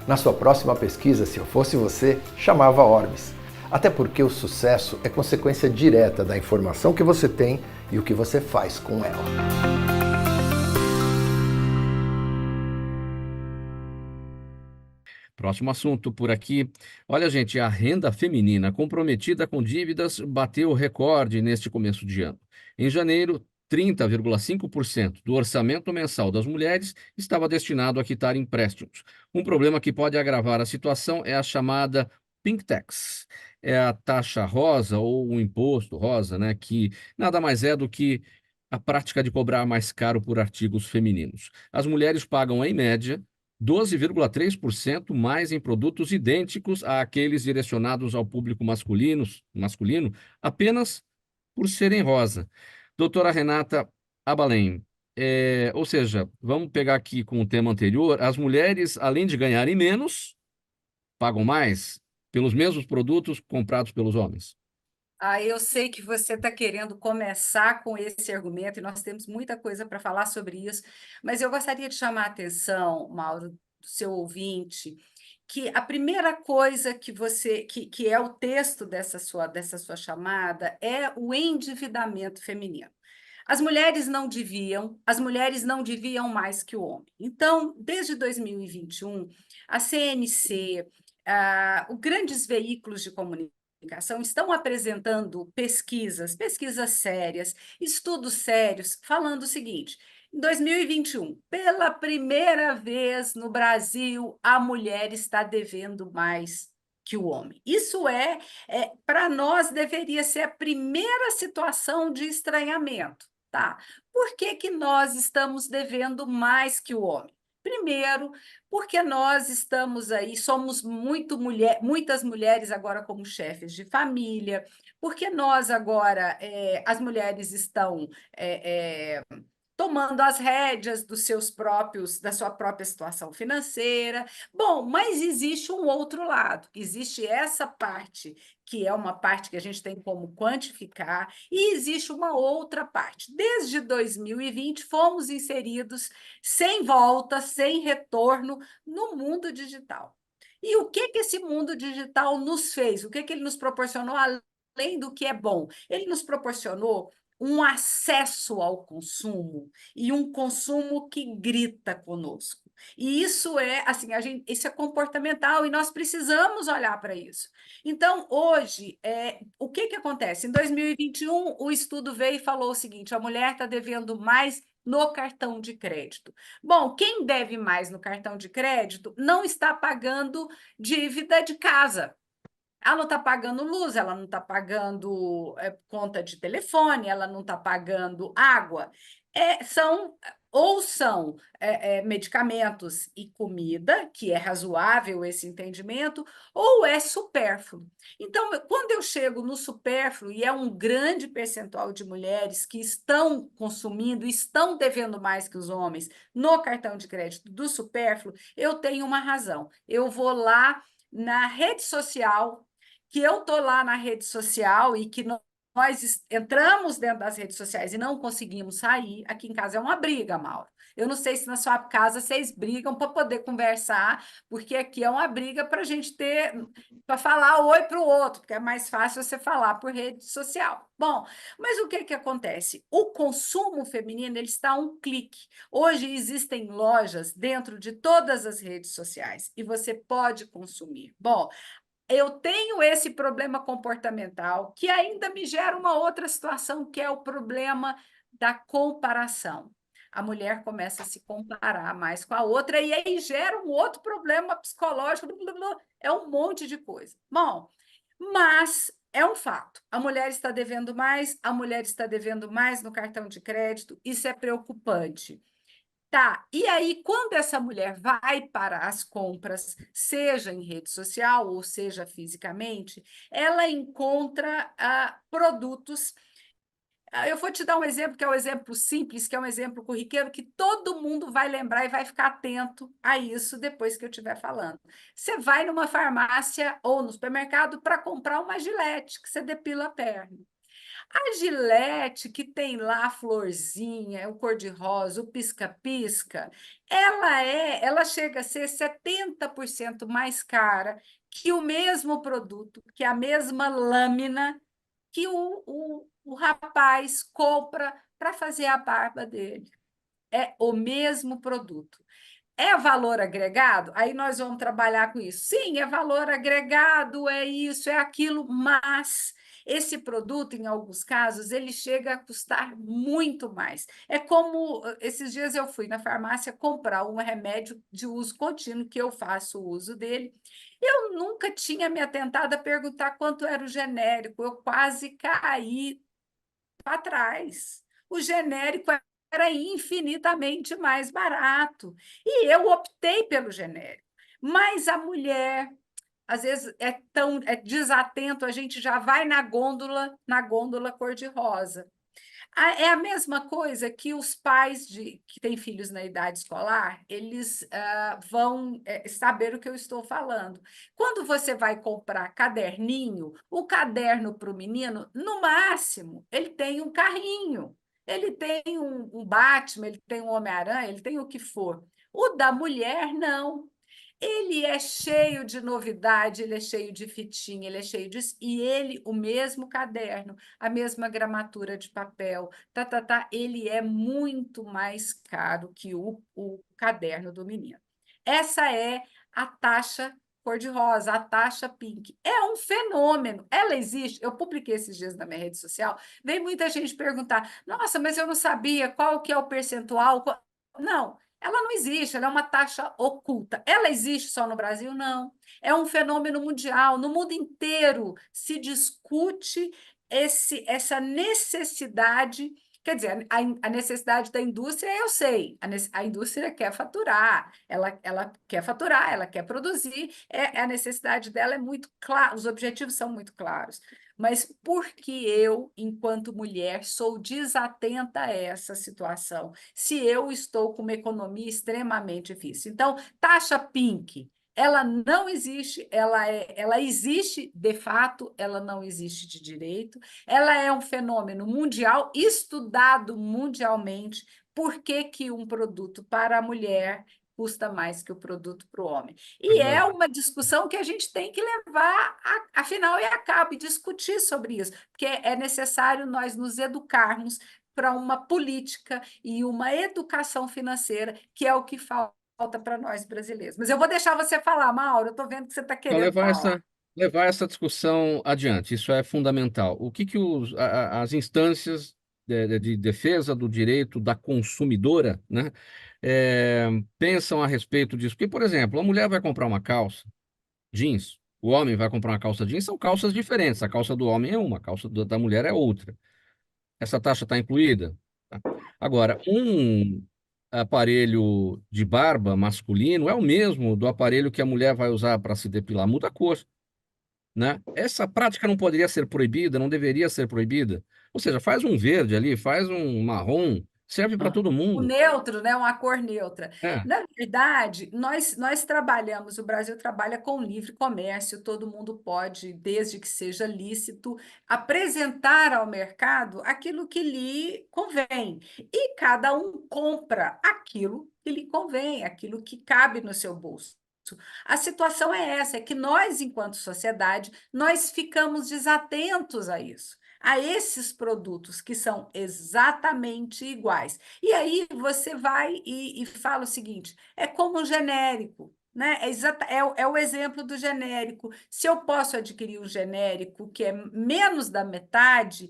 Na sua próxima pesquisa, se eu fosse você, chamava Orbis. Até porque o sucesso é consequência direta da informação que você tem e o que você faz com ela. Próximo assunto por aqui. Olha, gente, a renda feminina comprometida com dívidas bateu recorde neste começo de ano. Em janeiro, 30,5% do orçamento mensal das mulheres estava destinado a quitar empréstimos. Um problema que pode agravar a situação é a chamada Pink Tax. É a taxa rosa ou o imposto rosa, né, que nada mais é do que a prática de cobrar mais caro por artigos femininos. As mulheres pagam, em média, 12,3% mais em produtos idênticos àqueles direcionados ao público masculino, apenas por serem rosa. Doutora Renata Abalém, ou seja, vamos pegar aqui com o tema anterior, as mulheres, além de ganharem menos, pagam mais pelos mesmos produtos comprados pelos homens. Eu sei que você está querendo começar com esse argumento, e nós temos muita coisa para falar sobre isso, mas eu gostaria de chamar a atenção, Mauro, do seu ouvinte, que a primeira coisa que é o texto dessa sua chamada é o endividamento feminino. As mulheres não deviam mais que o homem. Então, desde 2021, a CNC, os grandes veículos de comunicação estão apresentando pesquisas sérias, estudos sérios, falando o seguinte: em 2021, pela primeira vez no Brasil, a mulher está devendo mais que o homem. Isso para nós, deveria ser a primeira situação de estranhamento, tá? Por que nós estamos devendo mais que o homem? Primeiro, porque nós estamos aí, somos muitas mulheres agora como chefes de família, porque nós agora, as mulheres estão tomando as rédeas da sua própria situação financeira. Bom, mas existe um outro lado, existe essa parte, que é uma parte que a gente tem como quantificar, e existe uma outra parte. Desde 2020, fomos inseridos sem volta, sem retorno, no mundo digital. E o que esse mundo digital nos fez? O que ele nos proporcionou, além do que é bom? Ele nos proporcionou um acesso ao consumo e um consumo que grita conosco. E isso isso é comportamental e nós precisamos olhar para isso. Então, hoje, o que acontece? Em 2021, o estudo veio e falou o seguinte: a mulher está devendo mais no cartão de crédito. Bom, quem deve mais no cartão de crédito não está pagando dívida de casa. Ela não está pagando luz, ela não está pagando conta de telefone, ela não está pagando água. São medicamentos e comida, que é razoável esse entendimento, ou é supérfluo. Então, quando eu chego no supérfluo, e é um grande percentual de mulheres que estão consumindo, estão devendo mais que os homens no cartão de crédito do supérfluo, eu tenho uma razão. Eu vou lá na rede social, que eu estou lá na rede social e que nós entramos dentro das redes sociais e não conseguimos sair. Aqui em casa é uma briga, Mauro. Eu não sei se na sua casa vocês brigam para poder conversar, porque aqui é uma briga para a gente para falar oi para o outro, porque é mais fácil você falar por rede social. Bom, mas o que acontece? O consumo feminino ele está a um clique. Hoje existem lojas dentro de todas as redes sociais e você pode consumir. Bom, eu tenho esse problema comportamental que ainda me gera uma outra situação, que é o problema da comparação. A mulher começa a se comparar mais com a outra e aí gera um outro problema psicológico, é um monte de coisa. Bom, mas é um fato. A mulher está devendo mais no cartão de crédito, isso é preocupante. Tá, e aí, quando essa mulher vai para as compras, seja em rede social ou seja fisicamente, ela encontra produtos. Eu vou te dar um exemplo, que é um exemplo simples, que é um exemplo corriqueiro, que todo mundo vai lembrar e vai ficar atento a isso depois que eu estiver falando. Você vai numa farmácia ou no supermercado para comprar uma Gillette, que você depila a perna. A Gillette, que tem lá a florzinha, o cor-de-rosa, o pisca-pisca, ela chega a ser 70% mais cara que o mesmo produto, que a mesma lâmina que o rapaz compra para fazer a barba dele. É o mesmo produto. É valor agregado? Aí nós vamos trabalhar com isso. Sim, é valor agregado, é isso, é aquilo, mas esse produto, em alguns casos, ele chega a custar muito mais. É como, esses dias eu fui na farmácia comprar um remédio de uso contínuo, que eu faço uso dele. Eu nunca tinha me atentado a perguntar quanto era o genérico, eu quase caí para trás. O genérico era infinitamente mais barato. E eu optei pelo genérico. Mas a mulher, às vezes, é desatento, a gente já vai na gôndola cor-de-rosa. É a mesma coisa que os pais que têm filhos na idade escolar, eles vão saber o que eu estou falando. Quando você vai comprar caderninho, o caderno para o menino, no máximo, ele tem um carrinho, ele tem um Batman, ele tem um Homem-Aranha, ele tem o que for. O da mulher, não. Ele é cheio de novidade, ele é cheio de fitinha, ele é cheio disso, e ele, o mesmo caderno, a mesma gramatura de papel, ele é muito mais caro que o caderno do menino. Essa é a taxa cor-de-rosa, a taxa pink. É um fenômeno, ela existe. Eu publiquei esses dias na minha rede social, veio muita gente perguntar, nossa, mas eu não sabia qual que é o percentual. Não, ela não existe, ela é uma taxa oculta. Ela existe só no Brasil? Não. É um fenômeno mundial. No mundo inteiro se discute essa necessidade. Quer dizer, a necessidade da indústria, eu sei. A indústria quer faturar, ela quer faturar, ela quer produzir. A necessidade dela é muito clara, os objetivos são muito claros. Mas porque eu, enquanto mulher, sou desatenta a essa situação, se eu estou com uma economia extremamente difícil? Então, taxa pink, ela não existe, ela existe de fato, ela não existe de direito, ela é um fenômeno mundial, estudado mundialmente. Por que que um produto para a mulher custa mais que o produto para o homem? E é uma discussão que a gente tem que levar, afinal e a cabo, e discutir sobre isso, porque é necessário nós nos educarmos para uma política e uma educação financeira, que é o que falta para nós brasileiros. Mas eu vou deixar você falar, Mauro, eu estou vendo que você está Então, querendo falar. levar essa discussão adiante, isso é fundamental. O que que as instâncias de defesa do direito da consumidora, né, pensam a respeito disso? Porque, por exemplo, a mulher vai comprar uma calça jeans, o homem vai comprar uma calça jeans, são calças diferentes. A calça do homem é uma, a calça da mulher é outra. Essa taxa está incluída? Tá? Agora, um aparelho de barba masculino é o mesmo do aparelho que a mulher vai usar para se depilar, muda a cor, né? Essa prática não poderia ser proibida, não deveria ser proibida. Ou seja, faz um verde ali, faz um marrom, serve para todo O mundo. neutro, né? Uma cor neutra. É. Na verdade, nós trabalhamos, o Brasil trabalha com livre comércio, todo mundo pode, desde que seja lícito, apresentar ao mercado aquilo que lhe convém. E cada um compra aquilo que lhe convém, aquilo que cabe no seu bolso. A situação é essa, é que nós, enquanto sociedade, nós ficamos desatentos a isso, a esses produtos que são exatamente iguais. E aí você vai e fala o seguinte: é como um genérico. Né? É o exemplo do genérico. Se eu posso adquirir um genérico que é menos da metade,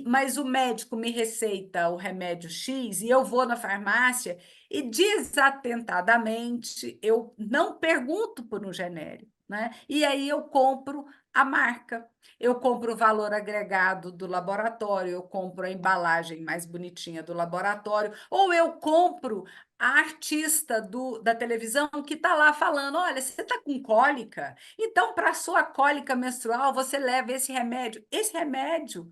mas o médico me receita o remédio X e eu vou na farmácia e desatentadamente eu não pergunto por um genérico, né? E aí eu compro a marca. Eu compro o valor agregado do laboratório, eu compro a embalagem mais bonitinha do laboratório, ou eu compro a artista da televisão que está lá falando: olha, você está com cólica? Então, para a sua cólica menstrual, você leva esse remédio. Esse remédio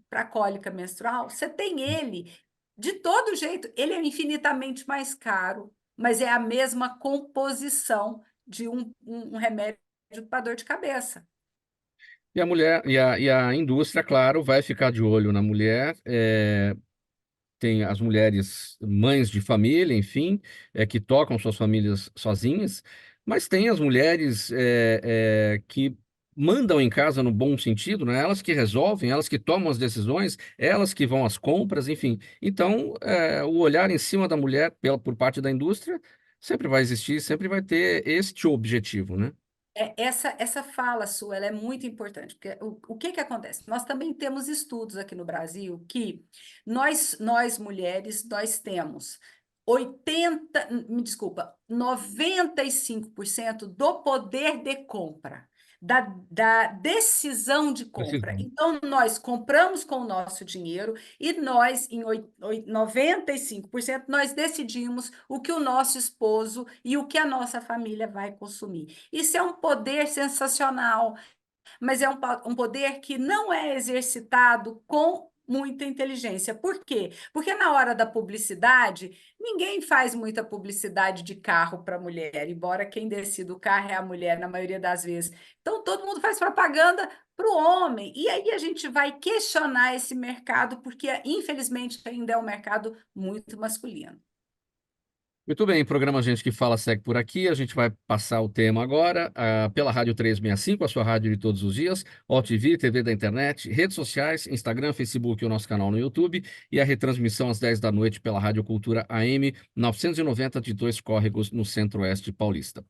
para cólica menstrual, você tem ele. De todo jeito, ele é infinitamente mais caro, mas é a mesma composição de um remédio para dor de cabeça. E a mulher, e a indústria, claro, vai ficar de olho na mulher. Tem as mulheres mães de família, enfim, que tocam suas famílias sozinhas, mas tem as mulheres que mandam em casa no bom sentido, né? Elas que resolvem, elas que tomam as decisões, elas que vão às compras, enfim. Então, o olhar em cima da mulher por parte da indústria sempre vai existir, sempre vai ter este objetivo, né? Essa fala sua, ela é muito importante, porque o que acontece? Nós também temos estudos aqui no Brasil que nós mulheres, nós temos 95% do poder de compra, da decisão de compra. Precisão. Então, nós compramos com o nosso dinheiro e nós, em 95%, nós decidimos o que o nosso esposo e o que a nossa família vai consumir. Isso é um poder sensacional, mas é um poder que não é exercitado com muita inteligência. Por quê? Porque na hora da publicidade, ninguém faz muita publicidade de carro para mulher, embora quem decida o carro é a mulher, na maioria das vezes. Então, todo mundo faz propaganda para o homem. E aí a gente vai questionar esse mercado, porque, infelizmente, ainda é um mercado muito masculino. Muito bem, o programa Gente que Fala segue por aqui. A gente vai passar o tema agora pela Rádio 365, a sua rádio de todos os dias, OTV, TV da internet, redes sociais, Instagram, Facebook e o nosso canal no YouTube, e a retransmissão às 10 da noite pela Rádio Cultura AM 990 de Dois Córregos, no Centro-Oeste paulista.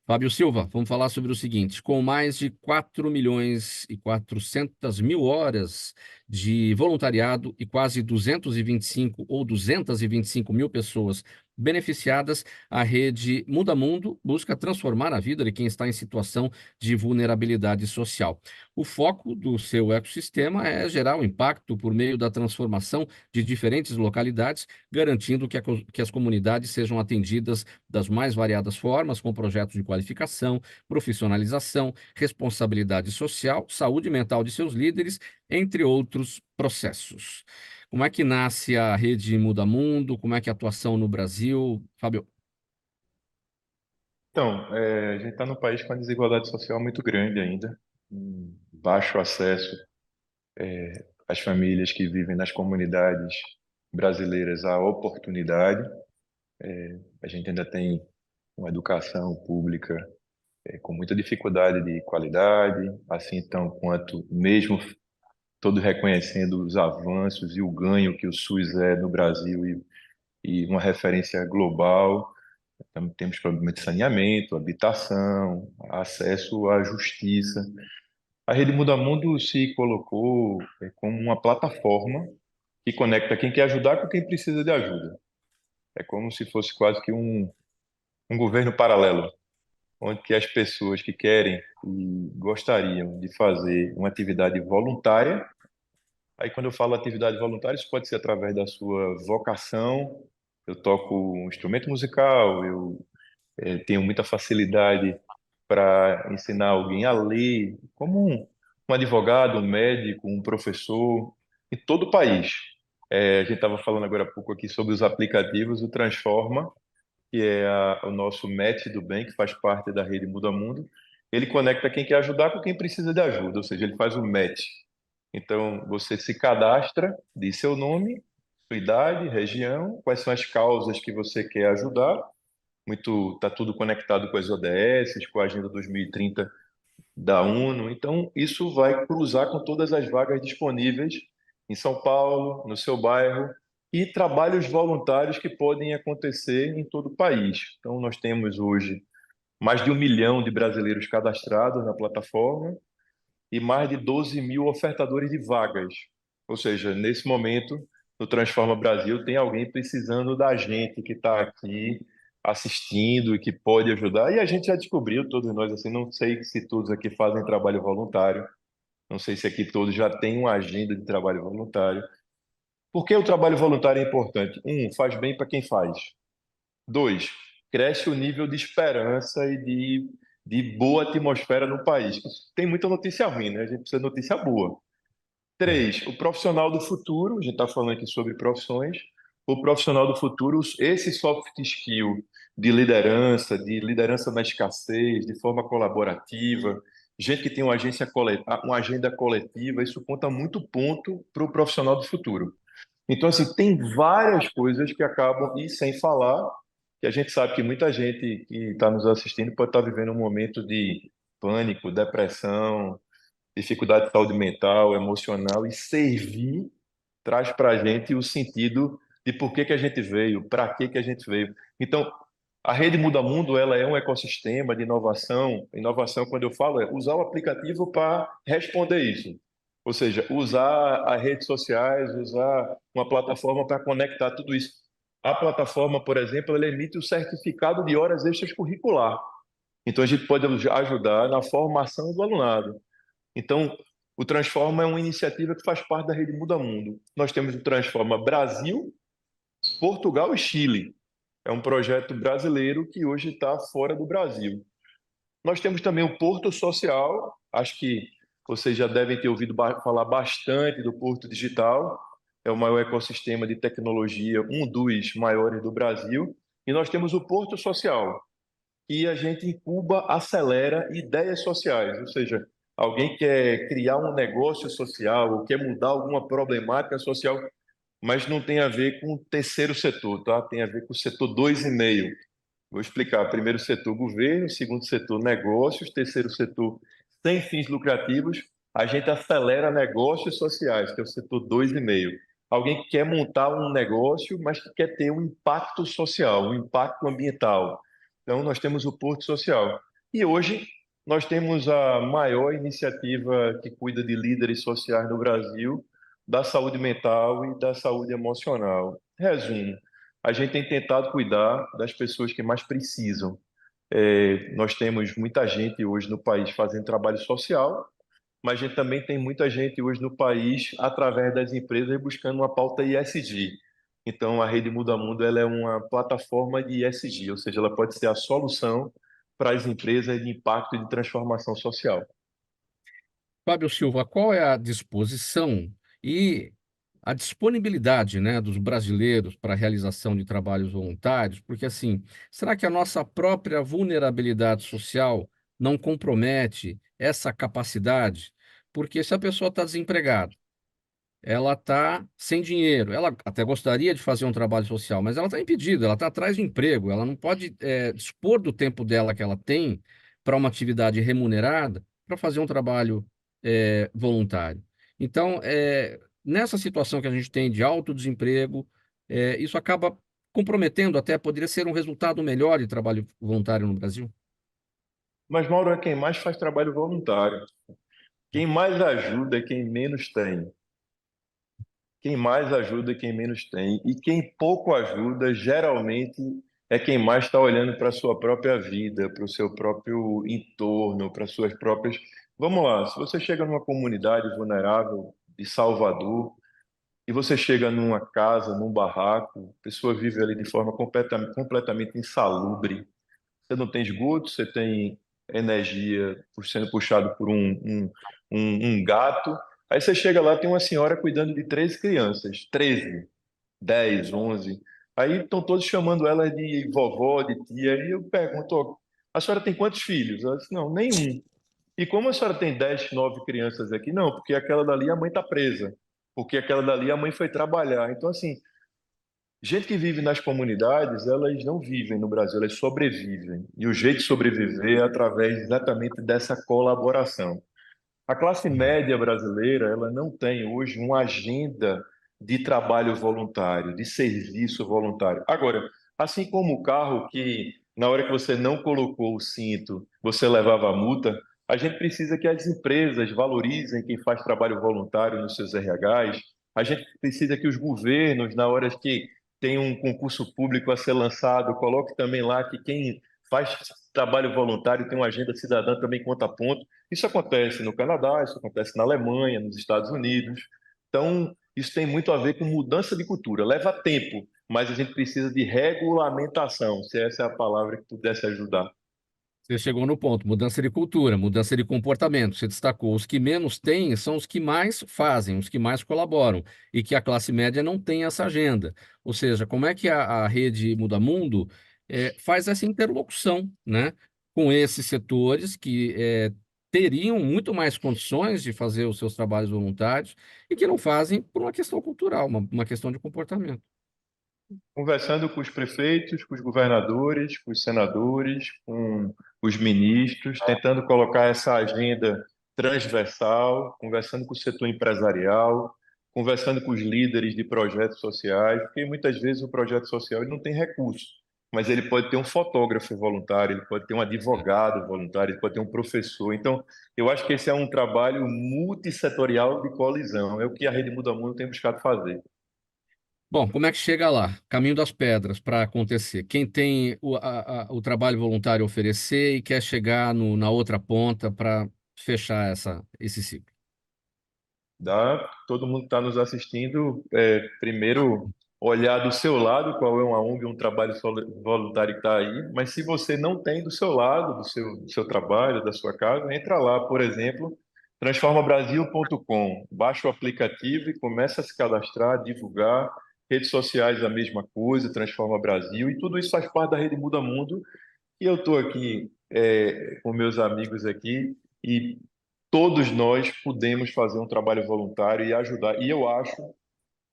Fábio Silva, vamos falar sobre o seguinte: com mais de 4.400.000 horas de voluntariado e quase 225 mil pessoas beneficiadas, a rede Muda Mundo busca transformar a vida de quem está em situação de vulnerabilidade social. O foco do seu ecossistema é gerar um impacto por meio da transformação de diferentes localidades, garantindo que as comunidades sejam atendidas das mais variadas formas, com projetos de qualificação, profissionalização, responsabilidade social, saúde mental de seus líderes, entre outros processos. Como é que nasce a rede Muda Mundo? Como é que é a atuação no Brasil? Fábio. Então, a gente está num país com uma desigualdade social muito grande ainda, baixo acesso às famílias que vivem nas comunidades brasileiras à oportunidade. A gente ainda tem uma educação pública com muita dificuldade de qualidade, assim então quanto mesmo todos reconhecendo os avanços e o ganho que o SUS é no Brasil e uma referência global. Também temos problemas de saneamento, habitação, acesso à justiça. A Rede Muda Mundo se colocou como uma plataforma que conecta quem quer ajudar com quem precisa de ajuda. É como se fosse quase que um governo paralelo, onde que as pessoas que querem e gostariam de fazer uma atividade voluntária. Aí, quando eu falo atividade voluntária, isso pode ser através da sua vocação. Eu toco um instrumento musical, eu tenho muita facilidade para ensinar alguém a ler, como um advogado, um médico, um professor, em todo o país. A gente estava falando agora há pouco aqui sobre os aplicativos, o Transforma, que é o nosso match do bem, que faz parte da rede Muda Mundo. Ele conecta quem quer ajudar com quem precisa de ajuda, ou seja, ele faz o match. Então, você se cadastra, diz seu nome, sua idade, região, quais são as causas que você quer ajudar. Tá tudo conectado com as ODS, com a Agenda 2030 da ONU. Então, isso vai cruzar com todas as vagas disponíveis em São Paulo, no seu bairro, e trabalhos voluntários que podem acontecer em todo o país. Então, nós temos hoje mais de 1 milhão de brasileiros cadastrados na plataforma e mais de 12 mil ofertadores de vagas. Ou seja, nesse momento, no Transforma Brasil, tem alguém precisando da gente que está aqui assistindo e que pode ajudar. E a gente já descobriu, todos nós, assim, não sei se todos aqui fazem trabalho voluntário, não sei se aqui todos já têm uma agenda de trabalho voluntário. Por que o trabalho voluntário é importante? Faz bem para quem faz. 2, cresce o nível de esperança e de boa atmosfera no país. Tem muita notícia ruim, né? A gente precisa de notícia boa. 3, o profissional do futuro, a gente está falando aqui sobre profissões, o profissional do futuro, esse soft skill de liderança na escassez, de forma colaborativa, gente que tem uma agenda coletiva, isso conta muito ponto para o profissional do futuro. Então, assim, tem várias coisas que acabam, e sem falar, que a gente sabe que muita gente que está nos assistindo pode estar vivendo um momento de pânico, depressão, dificuldade de saúde mental, emocional, e servir traz para a gente o sentido de por que a gente veio, para que a gente veio. Então, A Rede Muda Mundo, ela é um ecossistema de inovação. Inovação, quando eu falo, é usar o aplicativo para responder isso. Ou seja, usar as redes sociais, usar uma plataforma para conectar tudo isso. A plataforma, por exemplo, ela emite o certificado de horas extras curricular. Então, a gente pode ajudar na formação do alunado. Então, o Transforma é uma iniciativa que faz parte da Rede Muda Mundo. Nós temos o Transforma Brasil, Portugal e Chile. É um projeto brasileiro que hoje está fora do Brasil. Nós temos também o Porto Social, acho que vocês já devem ter ouvido falar bastante do Porto Digital, é o maior ecossistema de tecnologia, um dos maiores do Brasil. E nós temos o Porto Social, que a gente incuba, acelera ideias sociais, ou seja, alguém quer criar um negócio social ou quer mudar alguma problemática social, mas não tem a ver com o terceiro setor, tá? Tem a ver com o setor 2,5. Vou explicar. Primeiro setor, governo. Segundo setor, negócios. Terceiro setor, sem fins lucrativos. A gente acelera negócios sociais, que é o setor 2,5. Alguém que quer montar um negócio, mas que quer ter um impacto social, um impacto ambiental. Então, nós temos o Porto Social. E hoje, nós temos a maior iniciativa que cuida de líderes sociais no Brasil, da saúde mental e da saúde emocional. Resumo, a gente tem tentado cuidar das pessoas que mais precisam. Nós temos muita gente hoje no país fazendo trabalho social, mas a gente também tem muita gente hoje no país, através das empresas, buscando uma pauta ESG. Então, a Rede Muda Mundo ela é uma plataforma de ESG, ou seja, ela pode ser a solução para as empresas de impacto e de transformação social. Fábio Silva, qual é a disposição e a disponibilidade, né, dos brasileiros para a realização de trabalhos voluntários? Porque, assim, será que a nossa própria vulnerabilidade social não compromete essa capacidade? Porque se a pessoa está desempregada, ela está sem dinheiro, ela até gostaria de fazer um trabalho social, mas ela está impedida, ela está atrás de emprego, ela não pode dispor do tempo dela que ela tem para uma atividade remunerada para fazer um trabalho voluntário. Então, nessa situação que a gente tem de alto desemprego, isso acaba comprometendo, até poderia ser um resultado melhor de trabalho voluntário no Brasil. Mas, Mauro, é quem mais faz trabalho voluntário. Quem mais ajuda é quem menos tem. Quem mais ajuda é quem menos tem. E quem pouco ajuda, geralmente, é quem mais está olhando para a sua própria vida, para o seu próprio entorno, para as suas próprias. Vamos lá, se você chega numa comunidade vulnerável de Salvador, e você chega numa casa, num barraco, a pessoa vive ali de forma completamente insalubre. Você não tem esgoto, você tem energia sendo puxado por um gato. Aí você chega lá, tem uma senhora cuidando de 13 crianças, 13, 10, 11. Aí estão todos chamando ela de vovó, de tia. E eu pergunto, ó, a senhora tem quantos filhos? Ela disse, não, nenhum. E como a senhora tem 10, 9 crianças aqui? Não, porque aquela dali a mãe está presa. Porque aquela dali a mãe foi trabalhar. Então, assim, gente que vive nas comunidades, elas não vivem no Brasil, elas sobrevivem. E o jeito de sobreviver é através exatamente dessa colaboração. A classe média brasileira, ela não tem hoje uma agenda de trabalho voluntário, de serviço voluntário. Agora, assim como o carro que na hora que você não colocou o cinto, você levava a multa, a gente precisa que as empresas valorizem quem faz trabalho voluntário nos seus RHs. A gente precisa que os governos, na hora que tem um concurso público a ser lançado, coloque também lá que quem faz trabalho voluntário tem uma agenda cidadã também conta ponto. Isso acontece no Canadá, isso acontece na Alemanha, nos Estados Unidos. Então, isso tem muito a ver com mudança de cultura. Leva tempo, mas a gente precisa de regulamentação, se essa é a palavra que pudesse ajudar. Você chegou no ponto, mudança de cultura, mudança de comportamento. Você destacou, os que menos têm são os que mais fazem, os que mais colaboram, e que a classe média não tem essa agenda. Ou seja, como é que a rede Muda Mundo faz essa interlocução, né, com esses setores que teriam muito mais condições de fazer os seus trabalhos voluntários e que não fazem por uma questão cultural, uma questão de comportamento. Conversando com os prefeitos, com os governadores, com os senadores, com os ministros, tentando colocar essa agenda transversal, conversando com o setor empresarial, conversando com os líderes de projetos sociais, porque muitas vezes o projeto social ele não tem recursos. mas ele pode ter um fotógrafo voluntário, ele pode ter um advogado voluntário, ele pode ter um professor. Então, eu acho que esse é um trabalho multissetorial de coalizão, é o que a Rede Muda Mundo tem buscado fazer. Bom, como é que chega lá? Caminho das pedras para acontecer. Quem tem o trabalho voluntário a oferecer e quer chegar na outra ponta para fechar esse ciclo. Todo mundo que está nos assistindo, primeiro olhar do seu lado qual é uma ONG, um trabalho voluntário que está aí, mas se você não tem do seu lado, do seu trabalho, da sua casa, entra lá, por exemplo, transformabrasil.com, baixa o aplicativo e começa a se cadastrar, divulgar, redes sociais a mesma coisa, Transforma Brasil, e tudo isso faz parte da Rede Muda Mundo, e eu estou aqui com meus amigos aqui, e todos nós podemos fazer um trabalho voluntário e ajudar. E eu acho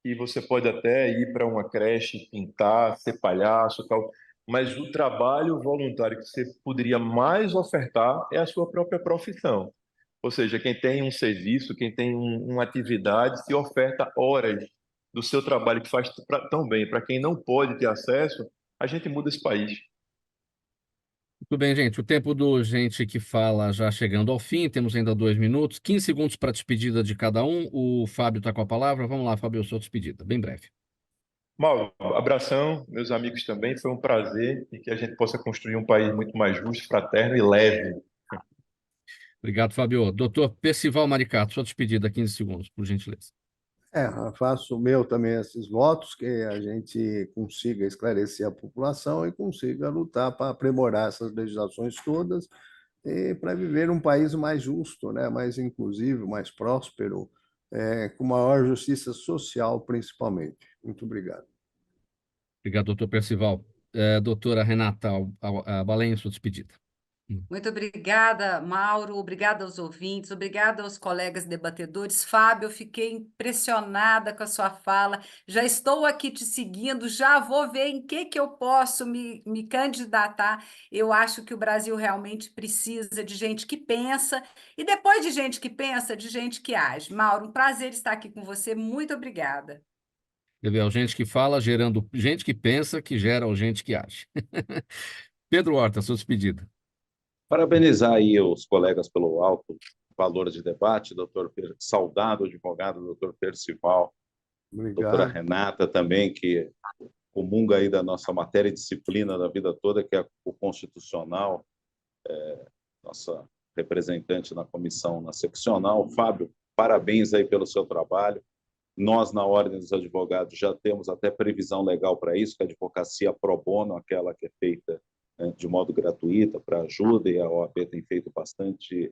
que você pode até ir para uma creche, pintar, ser palhaço, tal, mas o trabalho voluntário que você poderia mais ofertar é a sua própria profissão. Ou seja, quem tem um serviço, quem tem uma atividade, se oferta horas do seu trabalho que faz tão bem. Para quem não pode ter acesso, a gente muda esse país. Muito bem, gente. O tempo do Gente que Fala já chegando ao fim. Temos ainda 2 minutos. 15 segundos para despedida de cada um. O Fábio está com a palavra. Vamos lá, Fábio, sua despedida. Bem breve. Mauro, abração, meus amigos também. Foi um prazer e que a gente possa construir um país muito mais justo, fraterno e leve. Obrigado, Fábio. Doutor Percival Maricato, sua despedida, 15 segundos, por gentileza. Faço o meu também esses votos, que a gente consiga esclarecer a população e consiga lutar para aprimorar essas legislações todas e para viver um país mais justo, né? Mais inclusivo, mais próspero, com maior justiça social, principalmente. Muito obrigado. Obrigado, doutor Percival. Doutora Renata Abalém, sua despedida. Muito obrigada, Mauro. Obrigada aos ouvintes, obrigada aos colegas debatedores. Fábio, eu fiquei impressionada com a sua fala. Já estou aqui te seguindo, já vou ver em que eu posso me candidatar. Eu acho que o Brasil realmente precisa de gente que pensa, e depois de gente que pensa, de gente que age. Mauro, um prazer estar aqui com você. Muito obrigada. Gabriel, gente que fala, gerando gente que pensa, que gera o gente que age. Pedro Horta, sua despedida. Parabenizar aí os colegas pelo alto valor de debate, saudado advogado, doutor Percival, doutora Renata também, que comunga aí da nossa matéria e disciplina da vida toda, que é o constitucional, nossa representante na comissão, na seccional. Fábio, parabéns aí pelo seu trabalho. Nós, na Ordem dos Advogados, já temos até previsão legal para isso, que a advocacia pro bono, aquela que é feita de modo gratuito para ajuda, e a OAB tem feito bastante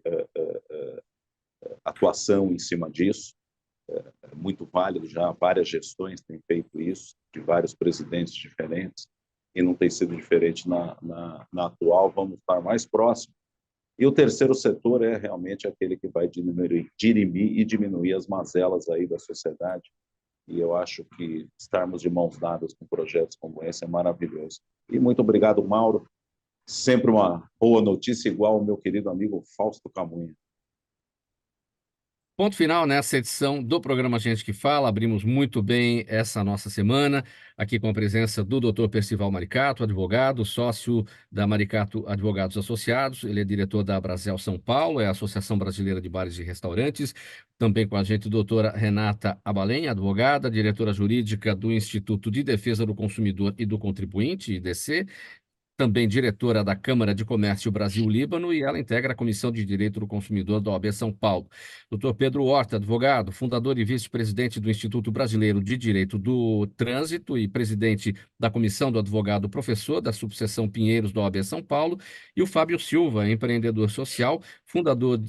atuação em cima disso. É muito válido, já várias gestões têm feito isso, de vários presidentes diferentes, e não tem sido diferente na atual. Vamos estar mais próximos. E o terceiro setor é realmente aquele que vai dirimir e diminuir as mazelas aí da sociedade. E eu acho que estarmos de mãos dadas com projetos como esse é maravilhoso. E muito obrigado, Mauro. Sempre uma boa notícia, igual o meu querido amigo Fausto Camunha. Ponto final nessa edição do programa Gente que Fala. Abrimos muito bem essa nossa semana, aqui com a presença do Dr. Percival Maricato, advogado, sócio da Maricato Advogados Associados. Ele é diretor da Brasel São Paulo, é a Associação Brasileira de Bares e Restaurantes. Também com a gente, doutora Renata Abalém, advogada, diretora jurídica do Instituto de Defesa do Consumidor e do Contribuinte, IDC. Também diretora da Câmara de Comércio Brasil-Líbano, e ela integra a Comissão de Direito do Consumidor da OAB São Paulo. Dr. Pedro Horta, advogado, fundador e vice-presidente do Instituto Brasileiro de Direito do Trânsito e presidente da Comissão do Advogado Professor da Subseção Pinheiros da OAB São Paulo, e o Fábio Silva, empreendedor social, fundador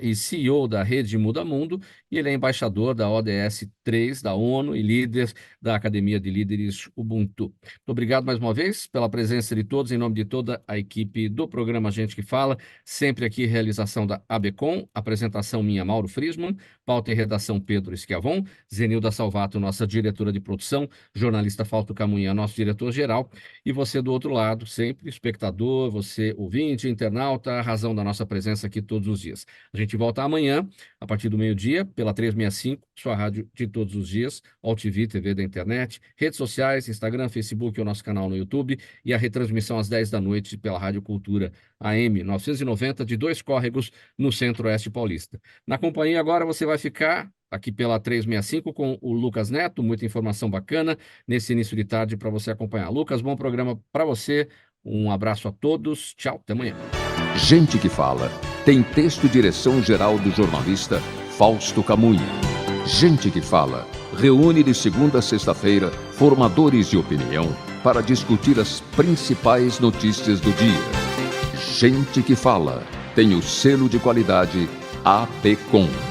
e CEO da Rede Muda Mundo, e ele é embaixador da ODS 3 da ONU e líder da Academia de Líderes Ubuntu. Muito obrigado mais uma vez pela presença de todos, em nome de toda a equipe do programa Gente que Fala, sempre aqui realização da ABCom, apresentação minha, Mauro Friesman, pauta e redação Pedro Schiavon, Zenilda Salvato, nossa diretora de produção, jornalista Fausto Camunha, nosso diretor-geral, e você do outro lado, sempre espectador, você ouvinte, internauta, a razão da nossa presença presença aqui todos os dias. A gente volta amanhã, a partir do meio-dia, pela 365, sua rádio de todos os dias, AllTV, TV da internet, redes sociais, Instagram, Facebook, o nosso canal no YouTube e a retransmissão às 10 da noite pela Rádio Cultura AM 990 de Dois Córregos, no Centro-Oeste Paulista. Na companhia agora você vai ficar aqui pela 365 com o Lucas Neto, muita informação bacana nesse início de tarde para você acompanhar. Lucas, bom programa para você, um abraço a todos, tchau, até amanhã. Gente que Fala tem texto e direção geral do jornalista Fausto Camunha. Gente que Fala reúne de segunda a sexta-feira formadores de opinião para discutir as principais notícias do dia. Gente que Fala tem o selo de qualidade APCOM.